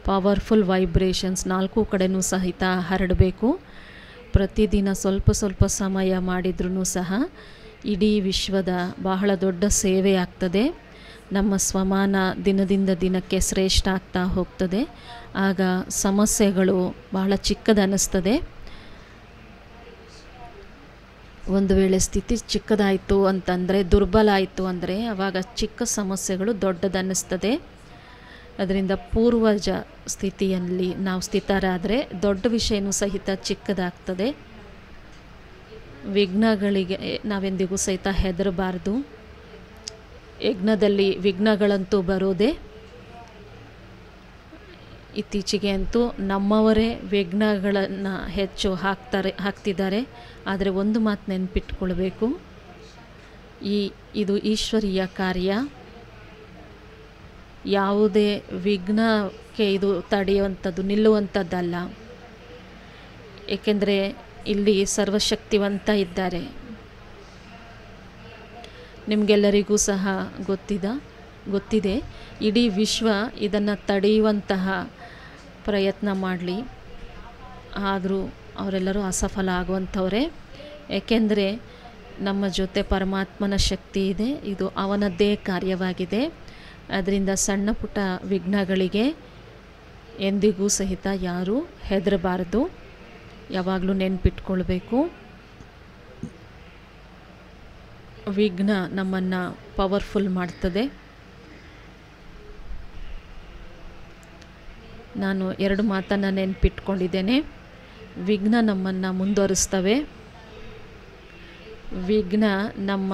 ಪವರ್ಫುಲ್ ವೈಬ್ರೇಷನ್ಸ್ 4 ಕಡೆನೂ ಸಹಿತ ಹರಡಬೇಕು. ಪ್ರತಿದಿನ ಸ್ವಲ್ಪ ಸ್ವಲ್ಪ ಸಮಯ ಮಾಡಿದ್ರೂ ಸಹ ಇಡೀ ವಿಶ್ವದ ಬಹಳ ದೊಡ್ಡ ಸೇವೆ ಆಗ್ತದೆ. ನಮ್ಮ ಸ್ವಮಾನ ದಿನದಿಂದ ದಿನಕ್ಕೆ ಶ್ರೇಷ್ಠ ಆಗ್ತಾ ಹೋಗ್ತದೆ. ಆಗ ಸಮಸ್ಯೆಗಳು ಬಹಳ ಚಿಕ್ಕದನ್ನಿಸ್ತದೆ. ಒಂದು ವೇಳೆ ಸ್ಥಿತಿ ಚಿಕ್ಕದಾಯಿತು ಅಂತಂದರೆ, ದುರ್ಬಲ ಆಯಿತು ಅಂದರೆ ಆವಾಗ ಚಿಕ್ಕ ಸಮಸ್ಯೆಗಳು ದೊಡ್ಡದನ್ನಿಸ್ತದೆ. ಅದರಿಂದ ಪೂರ್ವಜ ಸ್ಥಿತಿಯಲ್ಲಿ ನಾವು ಸ್ಥಿತರಾದರೆ ದೊಡ್ಡ ವಿಷಯನೂ ಸಹಿತ ಚಿಕ್ಕದಾಗ್ತದೆ. ವಿಘ್ನಗಳಿಗೆ ನಾವೆಂದಿಗೂ ಸಹಿತ ಹೆದರಬಾರ್ದು. ಯಜ್ಞದಲ್ಲಿ ವಿಘ್ನಗಳಂತೂ ಬರೋದೇ. ಇತ್ತೀಚೆಗೆ ಅಂತೂ ನಮ್ಮವರೇ ವಿಘ್ನಗಳನ್ನು ಹೆಚ್ಚು ಹಾಕ್ತಿದ್ದಾರೆ. ಆದರೆ ಒಂದು ಮಾತು ನೆನಪಿಟ್ಕೊಳ್ಬೇಕು, ಇದು ಈಶ್ವರೀಯ ಕಾರ್ಯ. ಯಾವುದೇ ವಿಘ್ನಕ್ಕೆ ಇದು ತಡೆಯುವಂಥದ್ದು, ನಿಲ್ಲುವಂಥದ್ದಲ್ಲ. ಏಕೆಂದರೆ ಇಲ್ಲಿ ಸರ್ವಶಕ್ತಿವಂತ ಇದ್ದಾರೆ. ನಿಮಗೆಲ್ಲರಿಗೂ ಸಹ ಗೊತ್ತಿದೆ ಇಡೀ ವಿಶ್ವ ಇದನ್ನು ತಡೆಯುವಂತಹ ಪ್ರಯತ್ನ ಮಾಡಲಿ, ಆದರೂ ಅವರೆಲ್ಲರೂ ಅಸಫಲ ಆಗುವಂಥವರೇ. ಏಕೆಂದರೆ ನಮ್ಮ ಜೊತೆ ಪರಮಾತ್ಮನ ಶಕ್ತಿ ಇದೆ, ಇದು ಅವನದ್ದೇ ಕಾರ್ಯವಾಗಿದೆ. ಅದರಿಂದ ಸಣ್ಣ ಪುಟ್ಟ ವಿಘ್ನಗಳಿಗೆ ಎಂದಿಗೂ ಸಹಿತ ಯಾರೂ ಹೆದರಬಾರದು. ಯಾವಾಗಲೂ ನೆನಪಿಟ್ಕೊಳ್ಬೇಕು, ವಿಘ್ನ ನಮ್ಮನ್ನು ಪವರ್ಫುಲ್ ಮಾಡ್ತದೆ. ನಾನು 2 ಮಾತನ್ನು ನೆನಪಿಟ್ಕೊಂಡಿದ್ದೇನೆ. ವಿಘ್ನ ನಮ್ಮನ್ನು ಮುಂದುವರಿಸ್ತವೆ. ವಿಘ್ನ ನಮ್ಮ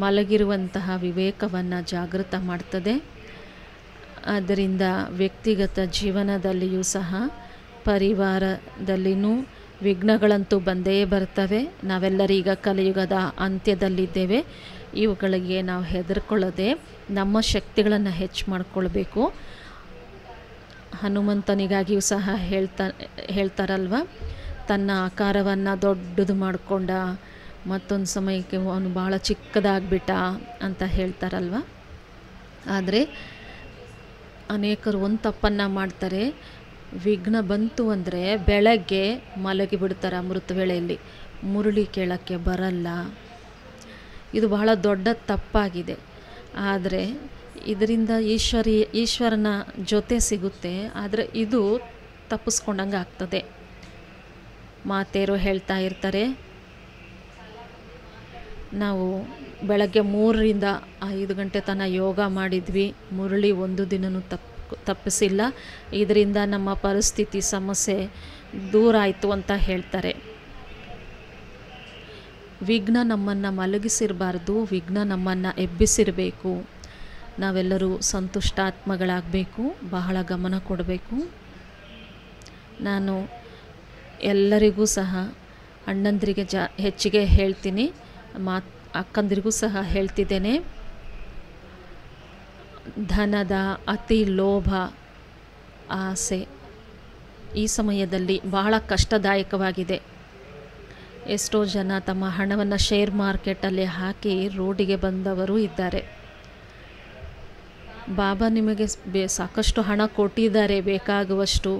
ಮಲಗಿರುವಂತಹ ವಿವೇಕವನ್ನು ಜಾಗೃತ ಮಾಡ್ತದೆ. ಆದ್ದರಿಂದ ವ್ಯಕ್ತಿಗತ ಜೀವನದಲ್ಲಿಯೂ ಸಹ ಪರಿವಾರದಲ್ಲಿಯೂ ವಿಘ್ನಗಳಂತೂ ಬಂದೇ ಬರ್ತವೆ. ನಾವೆಲ್ಲರೀಗ ಕಲಿಯುಗದ ಅಂತ್ಯದಲ್ಲಿದ್ದೇವೆ. ಇವುಗಳಿಗೆ ನಾವು ಹೆದರ್ಕೊಳ್ಳದೆ ನಮ್ಮ ಶಕ್ತಿಗಳನ್ನು ಹೆಚ್ಚು ಮಾಡಿಕೊಳ್ಬೇಕು. ಹನುಮಂತನಿಗಾಗಿಯೂ ಸಹ ಹೇಳ್ತಾರಲ್ವ, ತನ್ನ ಆಕಾರವನ್ನು ದೊಡ್ಡದು ಮಾಡಿಕೊಂಡ, ಮತ್ತೊಂದು ಸಮಯಕ್ಕೆ ಅವನು ಭಾಳ ಚಿಕ್ಕದಾಗ್ಬಿಟ್ಟ ಅಂತ ಹೇಳ್ತಾರಲ್ವ. ಆದರೆ ಅನೇಕರು ಒಂದು ತಪ್ಪನ್ನು ಮಾಡ್ತಾರೆ. ವಿಘ್ನ ಬಂತು ಅಂದರೆ ಬೆಳಗ್ಗೆ ಮಲಗಿಬಿಡ್ತಾರೆ. ಅಮೃತ ವೇಳೆಯಲ್ಲಿ ಮುರುಳಿ ಕೇಳೋಕ್ಕೆ ಬರಲ್ಲ. ಇದು ಬಹಳ ದೊಡ್ಡ ತಪ್ಪಾಗಿದೆ. ಆದರೆ ಇದರಿಂದ ಈಶ್ವರನ ಜೊತೆ ಸಿಗುತ್ತೆ. ಆದರೆ ಇದು ತಪ್ಪಿಸ್ಕೊಂಡಂಗೆ ಆಗ್ತದೆ. ಮಾತೇರು ಹೇಳ್ತಾ ಇರ್ತಾರೆ, ನಾವು ಬೆಳಗ್ಗೆ 3 ರಿಂದ 5 ಗಂಟೆ ತನಕ ಯೋಗ ಮಾಡಿದ್ವಿ, ಮುರುಳಿ ಒಂದು ದಿನವೂ ತಪ್ಪಿಸಿಲ್ಲ. ಇದರಿಂದ ನಮ್ಮ ಪರಿಸ್ಥಿತಿ ಸಮಸ್ಯೆ ದೂರ ಆಯಿತು ಅಂತ ಹೇಳ್ತಾರೆ. ವಿಘ್ನ ನಮ್ಮನ್ನು ಮಲಗಿಸಿರಬಾರ್ದು, ವಿಘ್ನ ನಮ್ಮನ್ನು ಎಬ್ಬಿಸಿರಬೇಕು. ನಾವೆಲ್ಲರೂ ಸಂತುಷ್ಟಾತ್ಮಗಳಾಗಬೇಕು, ಬಹಳ ಗಮನ ಕೊಡಬೇಕು. ನಾನು ಎಲ್ಲರಿಗೂ ಸಹ ಅಣ್ಣಂದಿರಿಗೆ ಹೆಚ್ಚಿಗೆ ಹೇಳ್ತೀನಿ, ಅಕ್ಕಂದಿರಿಗೂ ಸಹ ಹೇಳ್ತಿದ್ದೇನೆ. ಧನದ ಅತಿ ಲೋಭ, ಆಸೆ ಈ ಸಮಯದಲ್ಲಿ ಬಹಳ ಕಷ್ಟದಾಯಕವಾಗಿದೆ. ಎಷ್ಟೋ ಜನ ತಮ್ಮ ಹಣವನ್ನು ಶೇರ್ ಮಾರ್ಕೆಟಲ್ಲಿ ಹಾಕಿ ರೋಡಿಗೆ ಬಂದವರು ಇದ್ದಾರೆ. ಬಾಬಾ ನಿಮಗೆ ಸಾಕಷ್ಟು ಹಣ ಕೊಟ್ಟಿದ್ದಾರೆ, ಬೇಕಾಗುವಷ್ಟು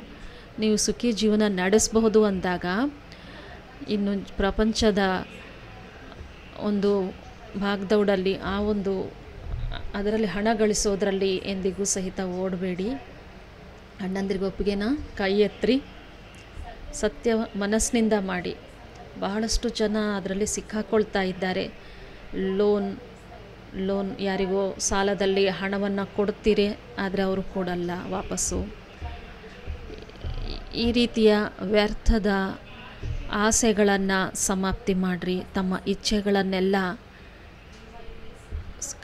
ನೀವು ಸುಖಿ ಜೀವನ ನಡೆಸಬಹುದು ಅಂದಾಗ, ಇನ್ನು ಪ್ರಪಂಚದ ಒಂದು ಭಾಗದೌಡಲ್ಲಿ ಅದರಲ್ಲಿ ಹಣ ಗಳಿಸೋದ್ರಲ್ಲಿ ಎಂದಿಗೂ ಸಹಿತ ಓಡಬೇಡಿ. ಅಣ್ಣಂದ್ರಿಗೆ ಒಪ್ಪಿಗೆನಾ? ಕೈ ಎತ್ತಿರಿ, ಸತ್ಯ ಮನಸ್ಸಿನಿಂದ ಮಾಡಿ. ಬಹಳಷ್ಟು ಜನ ಅದರಲ್ಲಿ ಸಿಕ್ಕಾಕೊಳ್ತಾ ಇದ್ದಾರೆ. ಲೋನ್ ಯಾರಿಗೋ ಸಾಲದಲ್ಲಿ ಹಣವನ್ನು ಕೊಡ್ತೀರಿ, ಆದರೆ ಅವರು ಕೊಡಲ್ಲ ವಾಪಸ್ಸು. ಈ ರೀತಿಯ ವ್ಯರ್ಥದ ಆಸೆಗಳನ್ನು ಸಮಾಪ್ತಿ ಮಾಡಿರಿ. ತಮ್ಮ ಇಚ್ಛೆಗಳನ್ನೆಲ್ಲ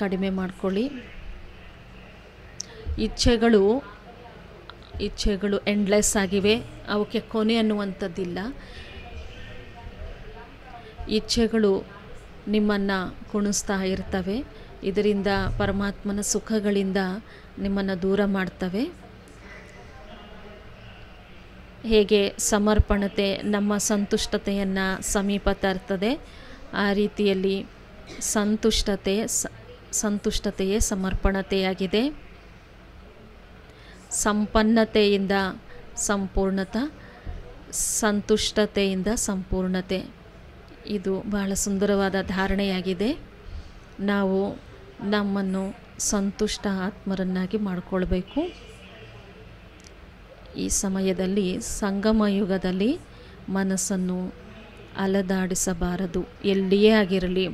ಕಡಿಮೆ ಮಾಡಿಕೊಳ್ಳಿ. ಇಚ್ಛೆಗಳು ಎಂಡ್ಲೆಸ್ ಆಗಿವೆ, ಅವಕ್ಕೆ ಕೊನೆ ಅನ್ನುವಂಥದ್ದಿಲ್ಲ. ಇಚ್ಛೆಗಳು ನಿಮ್ಮನ್ನು ಕುಣಿಸ್ತಾ ಇರ್ತವೆ. ಇದರಿಂದ ಪರಮಾತ್ಮನ ಸುಖಗಳಿಂದ ನಿಮ್ಮನ್ನು ದೂರ ಮಾಡ್ತವೆ. ಹೇಗೆ ಸಮರ್ಪಣತೆ ನಮ್ಮ ಸಂತುಷ್ಟತೆಯನ್ನು ಸಮೀಪ ತರ್ತದೆ, ಆ ರೀತಿಯಲ್ಲಿ ಸಂತುಷ್ಟತೆಯೇ ಸಮರ್ಪಣತೆಯಾಗಿದೆ. ಸಂಪನ್ನತೆಯಿಂದ ಸಂಪೂರ್ಣತೆ, ಸಂತುಷ್ಟತೆಯಿಂದ ಸಂಪೂರ್ಣತೆ. ಇದು ಬಹಳ ಸುಂದರವಾದ ಧಾರಣೆಯಾಗಿದೆ. ನಾವು ನಮ್ಮನ್ನು ಸಂತುಷ್ಟ ಆತ್ಮರನ್ನಾಗಿ ಮಾಡಿಕೊಳ್ಬೇಕು. ಈ ಸಮಯದಲ್ಲಿ ಸಂಗಮ ಯುಗದಲ್ಲಿ ಮನಸ್ಸನ್ನು ಅಲದಾಡಿಸಬಾರದು. ಎಲ್ಲಿಯೇ ಆಗಿರಲಿ,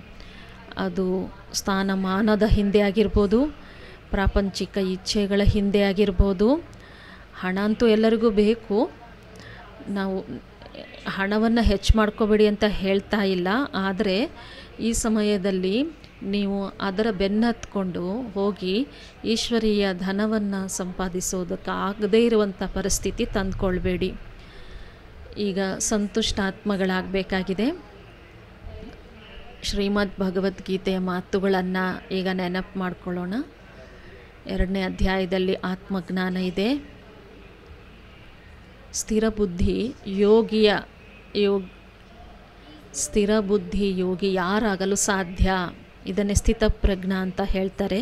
ಅದು ಸ್ಥಾನಮಾನದ ಹಿಂದೆ ಆಗಿರ್ಬೋದು, ಪ್ರಾಪಂಚಿಕ ಇಚ್ಛೆಗಳ ಹಿಂದೆ ಆಗಿರ್ಬೋದು. ಹಣ ಅಂತೂ ಎಲ್ಲರಿಗೂ ಬೇಕು. ನಾವು ಹಣವನ್ನು ಹೆಚ್ಚು ಮಾಡ್ಕೋಬೇಡಿ ಅಂತ ಹೇಳ್ತಾ ಇಲ್ಲ. ಆದರೆ ಈ ಸಮಯದಲ್ಲಿ ನೀವು ಅದರ ಬೆನ್ನತ್ಕೊಂಡು ಹೋಗಿ ಈಶ್ವರೀಯ ಧನವನ್ನು ಸಂಪಾದಿಸೋದಕ್ಕೆ ಆಗದೇ ಇರುವಂಥ ಪರಿಸ್ಥಿತಿ ತಂದುಕೊಳ್ಬೇಡಿ. ಈಗ ಸಂತುಷ್ಟ ಆತ್ಮಗಳಾಗಬೇಕಾಗಿದೆ. ಶ್ರೀಮದ್ ಭಗವದ್ಗೀತೆಯ ಮಾತುಗಳನ್ನು ಈಗ ನೆನಪು ಮಾಡ್ಕೊಳ್ಳೋಣ. 2ನೇ ಅಧ್ಯಾಯದಲ್ಲಿ ಆತ್ಮಜ್ಞಾನ ಇದೆ. ಸ್ಥಿರ ಬುದ್ಧಿ ಯೋಗಿ ಯಾರಾಗಲು ಸಾಧ್ಯ? ಇದನ್ನೇ ಸ್ಥಿತಪ್ರಜ್ಞ ಅಂತ ಹೇಳ್ತಾರೆ.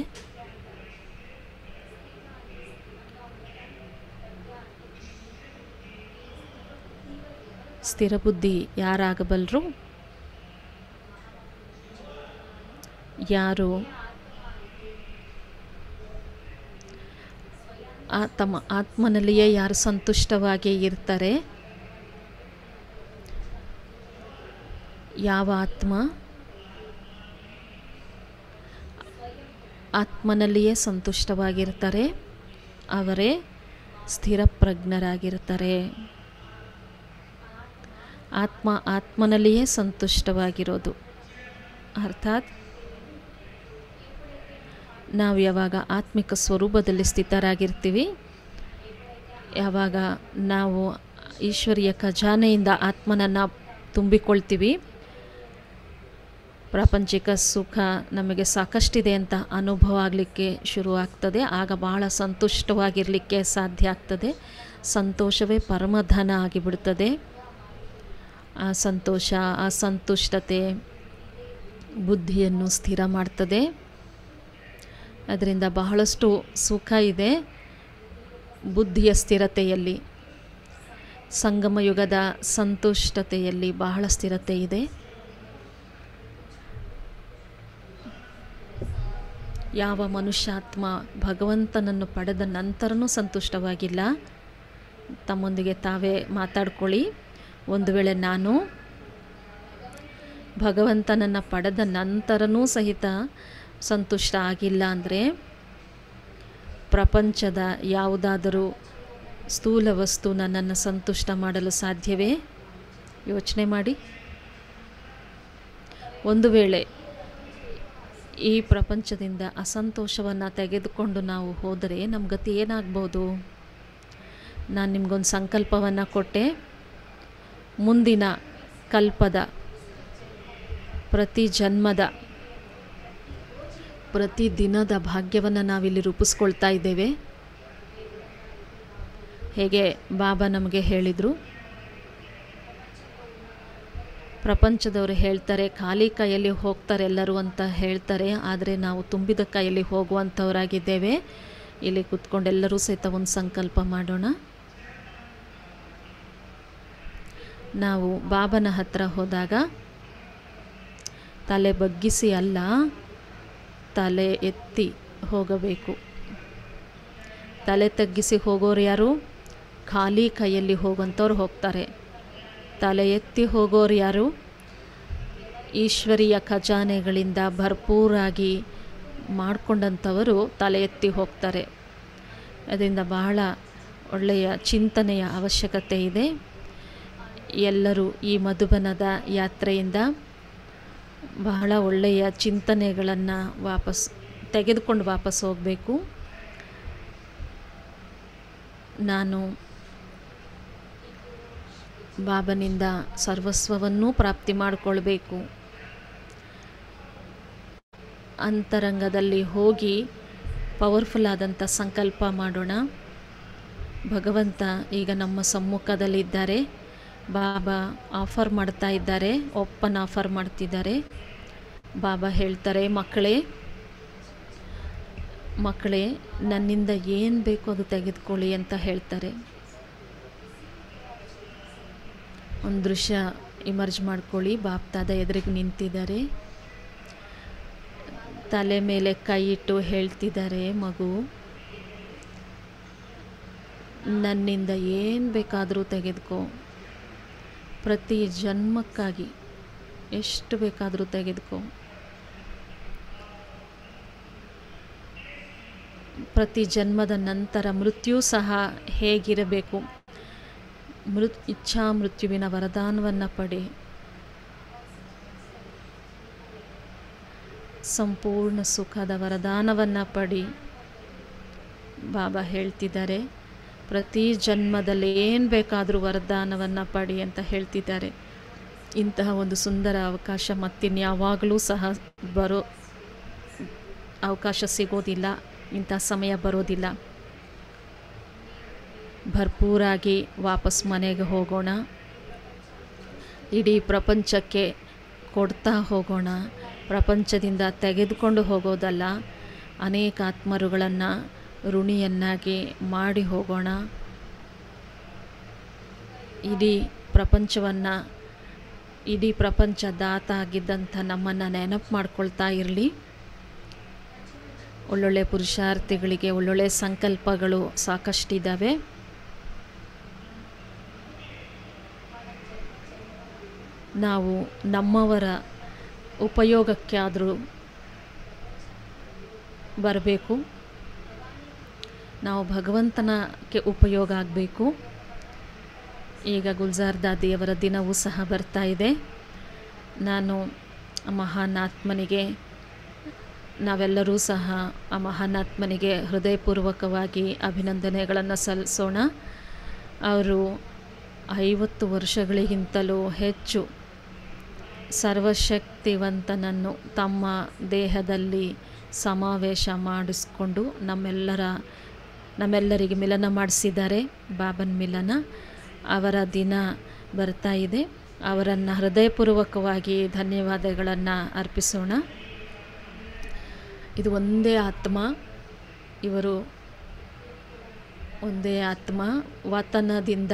ಸ್ಥಿರ ಬುದ್ಧಿ ಯಾರಾಗಬಲ್ಲರು? ಯಾರು ತಮ್ಮ ಆತ್ಮನಲ್ಲಿಯೇ ಯಾರು ಸಂತುಷ್ಟವಾಗಿ ಇರ್ತಾರೆ. ಯಾವ ಆತ್ಮನಲ್ಲಿಯೇ ಸಂತುಷ್ಟವಾಗಿರ್ತಾರೆ ಅವರೇ ಸ್ಥಿರಪ್ರಜ್ಞರಾಗಿರ್ತಾರೆ. ಆತ್ಮನಲ್ಲಿಯೇ ಸಂತುಷ್ಟವಾಗಿರೋದು ಅರ್ಥಾತ್ ನಾವು ಯಾವಾಗ ಆತ್ಮಿಕ ಸ್ವರೂಪದಲ್ಲಿ ಸ್ಥಿತರಾಗಿರ್ತೀವಿ, ಯಾವಾಗ ನಾವು ಈಶ್ವರೀಯ ಖಜಾನೆಯಿಂದ ಆತ್ಮನನ್ನು ತುಂಬಿಕೊಳ್ತೀವಿ, ಪ್ರಾಪಂಚಿಕ ಸುಖ ನಮಗೆ ಸಾಕಷ್ಟಿದೆ ಅಂತ ಅನುಭವ ಆಗಲಿಕ್ಕೆ ಶುರುವಾಗ್ತದೆ. ಆಗ ಭಾಳ ಸಂತುಷ್ಟವಾಗಿರಲಿಕ್ಕೆ ಸಾಧ್ಯ ಆಗ್ತದೆ. ಸಂತೋಷವೇ ಪರಮಧನ ಆಗಿಬಿಡ್ತದೆ. ಆ ಸಂತೋಷ, ಆ ಸಂತುಷ್ಟತೆ ಬುದ್ಧಿಯನ್ನು ಸ್ಥಿರ ಮಾಡ್ತದೆ. ಅದರಿಂದ ಬಹಳಷ್ಟು ಸುಖ ಇದೆ ಬುದ್ಧಿಯ ಸ್ಥಿರತೆಯಲ್ಲಿ. ಸಂಗಮ ಯುಗದ ಸಂತುಷ್ಟತೆಯಲ್ಲಿ ಬಹಳ ಸ್ಥಿರತೆ ಇದೆ. ಯಾವ ಮನುಷ್ಯಾತ್ಮ ಭಗವಂತನನ್ನು ಪಡೆದ ನಂತರನೂ ಸಂತುಷ್ಟವಾಗಿಲ್ಲ. ತಮ್ಮೊಂದಿಗೆ ತಾವೇ ಮಾತಾಡ್ಕೊಳ್ಳಿ. ಒಂದು ವೇಳೆ ನಾನು ಭಗವಂತನನ್ನು ಪಡೆದ ನಂತರನೂ ಸಹಿತ ಸಂತುಷ್ಟ ಆಗಿಲ್ಲ ಅಂದರೆ ಪ್ರಪಂಚದ ಯಾವುದಾದರೂ ಸ್ಥೂಲ ವಸ್ತು ನನ್ನನ್ನು ಸಂತುಷ್ಟ ಮಾಡಲು ಸಾಧ್ಯವೇ? ಯೋಚನೆ ಮಾಡಿ. ಒಂದು ವೇಳೆ ಈ ಪ್ರಪಂಚದಿಂದ ಅಸಂತೋಷವನ್ನು ತೆಗೆದುಕೊಂಡು ನಾವು ಹೋದರೆ ನಮ್ಮ ಗತಿ ಏನಾಗ್ಬೋದು? ನಾನು ನಿಮಗೊಂದು ಸಂಕಲ್ಪವನ್ನು ಕೊಟ್ಟೆ. ಮುಂದಿನ ಕಲ್ಪದ ಪ್ರತಿ ಜನ್ಮದ ಪ್ರತಿ ದಿನದ ಭಾಗ್ಯವನ್ನು ನಾವಿಲ್ಲಿ ರೂಪಿಸ್ಕೊಳ್ತಾ ಇದ್ದೇವೆ. ಹೇಗೆ ಬಾಬಾ ನಮಗೆ ಹೇಳಿದರು, ಪ್ರಪಂಚದವರು ಹೇಳ್ತಾರೆ ಖಾಲಿ ಕೈಯಲ್ಲಿ ಹೋಗ್ತಾರೆ ಎಲ್ಲರೂ ಅಂತ ಹೇಳ್ತಾರೆ. ಆದರೆ ನಾವು ತುಂಬಿದ ಕೈಯಲ್ಲಿ ಹೋಗುವಂಥವರಾಗಿದ್ದೇವೆ. ಇಲ್ಲಿ ಕೂತ್ಕೊಂಡು ಎಲ್ಲರೂ ಸಹಿತ ಒಂದು ಸಂಕಲ್ಪ ಮಾಡೋಣ. ನಾವು ಬಾಬನ ಹತ್ರ ಹೋದಾಗ ತಲೆ ಬಗ್ಗಿಸಿ ಅಲ್ಲ, ತಲೆ ಎತ್ತಿ ಹೋಗಬೇಕು. ತಲೆ ತಗ್ಗಿಸಿ ಹೋಗೋರು ಯಾರು? ಖಾಲಿ ಕೈಯಲ್ಲಿ ಹೋಗುವಂಥವ್ರು ಹೋಗ್ತಾರೆ. ತಲೆ ಎತ್ತಿ ಹೋಗೋರು ಯಾರು? ಈಶ್ವರೀಯ ಖಜಾನೆಗಳಿಂದ ಭರ್ಪೂರಾಗಿ ಮಾಡಿಕೊಂಡಂಥವರು ತಲೆ ಎತ್ತಿ ಹೋಗ್ತಾರೆ. ಅದರಿಂದ ಬಹಳ ಒಳ್ಳೆಯ ಚಿಂತನೆಯ ಅವಶ್ಯಕತೆ ಇದೆ. ಎಲ್ಲರೂ ಈ ಮಧುಬನದ ಯಾತ್ರೆಯಿಂದ ಬಹಳ ಒಳ್ಳೆಯ ಚಿಂತನೆಗಳನ್ನು ತೆಗೆದುಕೊಂಡು ವಾಪಸ್ ಹೋಗಬೇಕು. ನಾನು ಬಾಬನಿಂದ ಸರ್ವಸ್ವವನ್ನೂ ಪ್ರಾಪ್ತಿ ಮಾಡಿಕೊಳ್ಬೇಕು. ಅಂತರಂಗದಲ್ಲಿ ಹೋಗಿ ಪವರ್ಫುಲ್ ಆದಂಥ ಸಂಕಲ್ಪ ಮಾಡೋಣ. ಭಗವಂತ ಈಗ ನಮ್ಮ ಸಮ್ಮುಖದಲ್ಲಿದ್ದಾರೆ. ಬಾಬಾ ಆಫರ್ ಮಾಡ್ತಾ ಇದ್ದಾರೆ, ಓಪನ್ ಆಫರ್ ಮಾಡ್ತಿದ್ದಾರೆ. ಬಾಬಾ ಹೇಳ್ತಾರೆ, ಮಕ್ಕಳೇ ಮಕ್ಕಳೇ, ನನ್ನಿಂದ ಏನು ಬೇಕೋ ಅದು ತೆಗೆದುಕೊಳ್ಳಿ ಅಂತ ಹೇಳ್ತಾರೆ. ಒಂದು ದೃಶ್ಯ ಇಮರ್ಜ್ ಮಾಡ್ಕೊಳ್ಳಿ. ಬಾಪ್ತಾದ ಎದುರಿಗೆ ನಿಂತಿದ್ದಾರೆ, ತಲೆ ಮೇಲೆ ಕೈ ಇಟ್ಟು ಹೇಳ್ತಿದ್ದಾರೆ, ಮಗು ನನ್ನಿಂದ ಏನು ಬೇಕಾದರೂ ತೆಗೆದುಕೋ, ಪ್ರತಿ ಜನ್ಮಕ್ಕಾಗಿ ಎಷ್ಟು ಬೇಕಾದರೂ ತೆಗೆದುಕೋ, ಪ್ರತಿ ಜನ್ಮದ ನಂತರ ಮೃತ್ಯು ಸಹ ಹೇಗಿರಬೇಕು, ಇಚ್ಛಾ ಮೃತ್ಯುವಿನ ವರದಾನವನ್ನು ಪಡೆ, ಸಂಪೂರ್ಣ ಸುಖದ ವರದಾನವನ್ನು ಪಡಿ. ಬಾಬಾ ಹೇಳ್ತಿದ್ದಾರೆ, ಪ್ರತಿ ಜನ್ಮದಲ್ಲಿ ಏನು ಬೇಕಾದರೂ ವರದಾನವನ್ನು ಪಡಿ ಅಂತ ಹೇಳ್ತಿದ್ದಾರೆ. ಇಂತಹ ಒಂದು ಸುಂದರ ಅವಕಾಶ ಮತ್ತಿನ್ಯಾವಾಗಲೂ ಸಹ ಬರೋ ಅವಕಾಶ ಸಿಗೋದಿಲ್ಲ, ಇಂಥ ಸಮಯ ಬರೋದಿಲ್ಲ. ಭರ್ಪೂರಾಗಿ ವಾಪಸ್ ಮನೆಗೆ ಹೋಗೋಣ, ಇಡೀ ಪ್ರಪಂಚಕ್ಕೆ ಕೊಡ್ತಾ ಹೋಗೋಣ. ಪ್ರಪಂಚದಿಂದ ತೆಗೆದುಕೊಂಡು ಹೋಗೋದಲ್ಲ, ಅನೇಕ ಆತ್ಮರುಗಳನ್ನು ಋಣಿಯನ್ನಾಗಿ ಮಾಡಿ ಹೋಗೋಣ. ಇಡೀ ಪ್ರಪಂಚ ದಾತ ಆಗಿದ್ದಂಥ ನಮ್ಮನ್ನು ನೆನಪು ಮಾಡ್ಕೊಳ್ತಾ ಇರಲಿ. ಒಳ್ಳೊಳ್ಳೆ ಪುರುಷಾರ್ಥಿಗಳಿಗೆ ಒಳ್ಳೊಳ್ಳೆ ಸಂಕಲ್ಪಗಳು ಸಾಕಷ್ಟಿದ್ದಾವೆ. ನಾವು ನಮ್ಮವರ ಉಪಯೋಗಕ್ಕೆ ಆದರೂ ಬರಬೇಕು, ನಾವು ಭಗವಂತನಕ್ಕೆ ಉಪಯೋಗ ಆಗಬೇಕು. ಈಗ ಗುಲ್ಜಾರ್ ದಾದಿಯವರ ದಿನವೂ ಸಹ ಬರ್ತಾ ಇದೆ. ನಾನು ಮಹಾನಾತ್ಮನಿಗೆ, ನಾವೆಲ್ಲರೂ ಸಹ ಆ ಮಹಾನಾತ್ಮನಿಗೆ ಹೃದಯಪೂರ್ವಕವಾಗಿ ಅಭಿನಂದನೆಗಳನ್ನು ಸಲ್ಲಿಸೋಣ. ಅವರು 50 ವರ್ಷಗಳಿಗಿಂತಲೂ ಹೆಚ್ಚು ಸರ್ವಶಕ್ತಿವಂತನನ್ನು ತಮ್ಮ ದೇಹದಲ್ಲಿ ಸಮಾವೇಶ ಮಾಡಿಸ್ಕೊಂಡು ನಮ್ಮೆಲ್ಲರಿಗೆ ಮಿಲನ ಮಾಡಿಸಿದ್ದಾರೆ. ಬಾಬನ್ ಮಿಲನ ಅವರ ದಿನ ಬರ್ತಾ ಇದೆ. ಅವರನ್ನು ಹೃದಯಪೂರ್ವಕವಾಗಿ ಧನ್ಯವಾದಗಳನ್ನು ಅರ್ಪಿಸೋಣ. ಇದು ಒಂದೇ ಆತ್ಮ, ಇವರು ಒಂದೇ ಆತ್ಮ ವತನದಿಂದ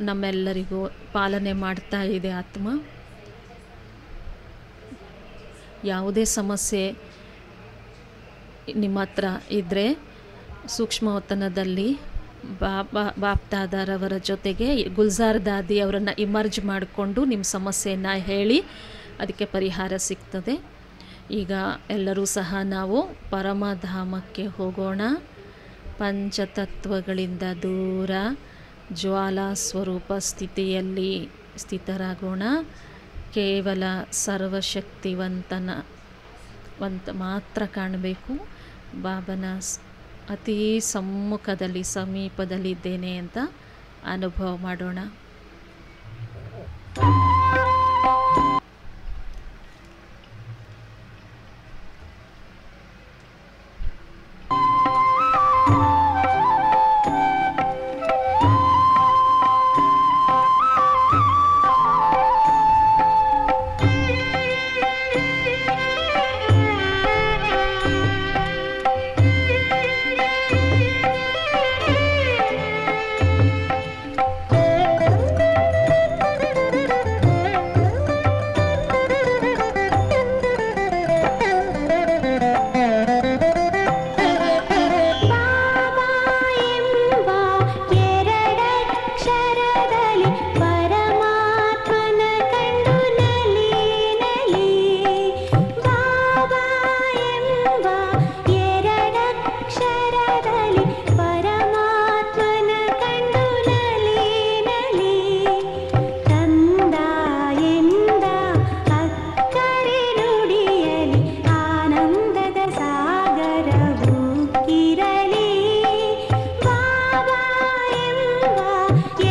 ನಮ್ಮೆಲ್ಲರಿಗೂ ಪಾಲನೆ ಮಾಡ್ತಾ ಇದೆ ಆತ್ಮ. ಯಾವುದೇ ಸಮಸ್ಯೆ ನಿಮ್ಮ ಹತ್ರ ಇದ್ದರೆ ಸೂಕ್ಷ್ಮ ವತನದಲ್ಲಿ ಬಾಪ್ದಾದರವರ ಜೊತೆಗೆ ಗುಲ್ಜಾರ್ ದಾದಿ ಅವರನ್ನು ಇಮರ್ಜ್ ಮಾಡಿಕೊಂಡು ನಿಮ್ಮ ಸಮಸ್ಯೆಯನ್ನು ಹೇಳಿ ಅದಕ್ಕೆ ಪರಿಹಾರ ಸಿಗ್ತದೆ. ಈಗ ಎಲ್ಲರೂ ಸಹ ನಾವು ಪರಮಧಾಮಕ್ಕೆ ಹೋಗೋಣ. ಪಂಚತತ್ವಗಳಿಂದ ದೂರ ಜ್ವಾಲಾ ಸ್ವರೂಪ ಸ್ಥಿತಿಯಲ್ಲಿ ಸ್ಥಿತರಾಗೋಣ. ಕೇವಲ ಸರ್ವಶಕ್ತಿವಂತ ಮಾತ್ರ ಕಾಣಬೇಕು. ಬಾಬನ ಅತೀ ಸಮ್ಮುಖದಲ್ಲಿ ಸಮೀಪದಲ್ಲಿದ್ದೇನೆ ಅಂತ ಅನುಭವ ಮಾಡೋಣ. Yeah.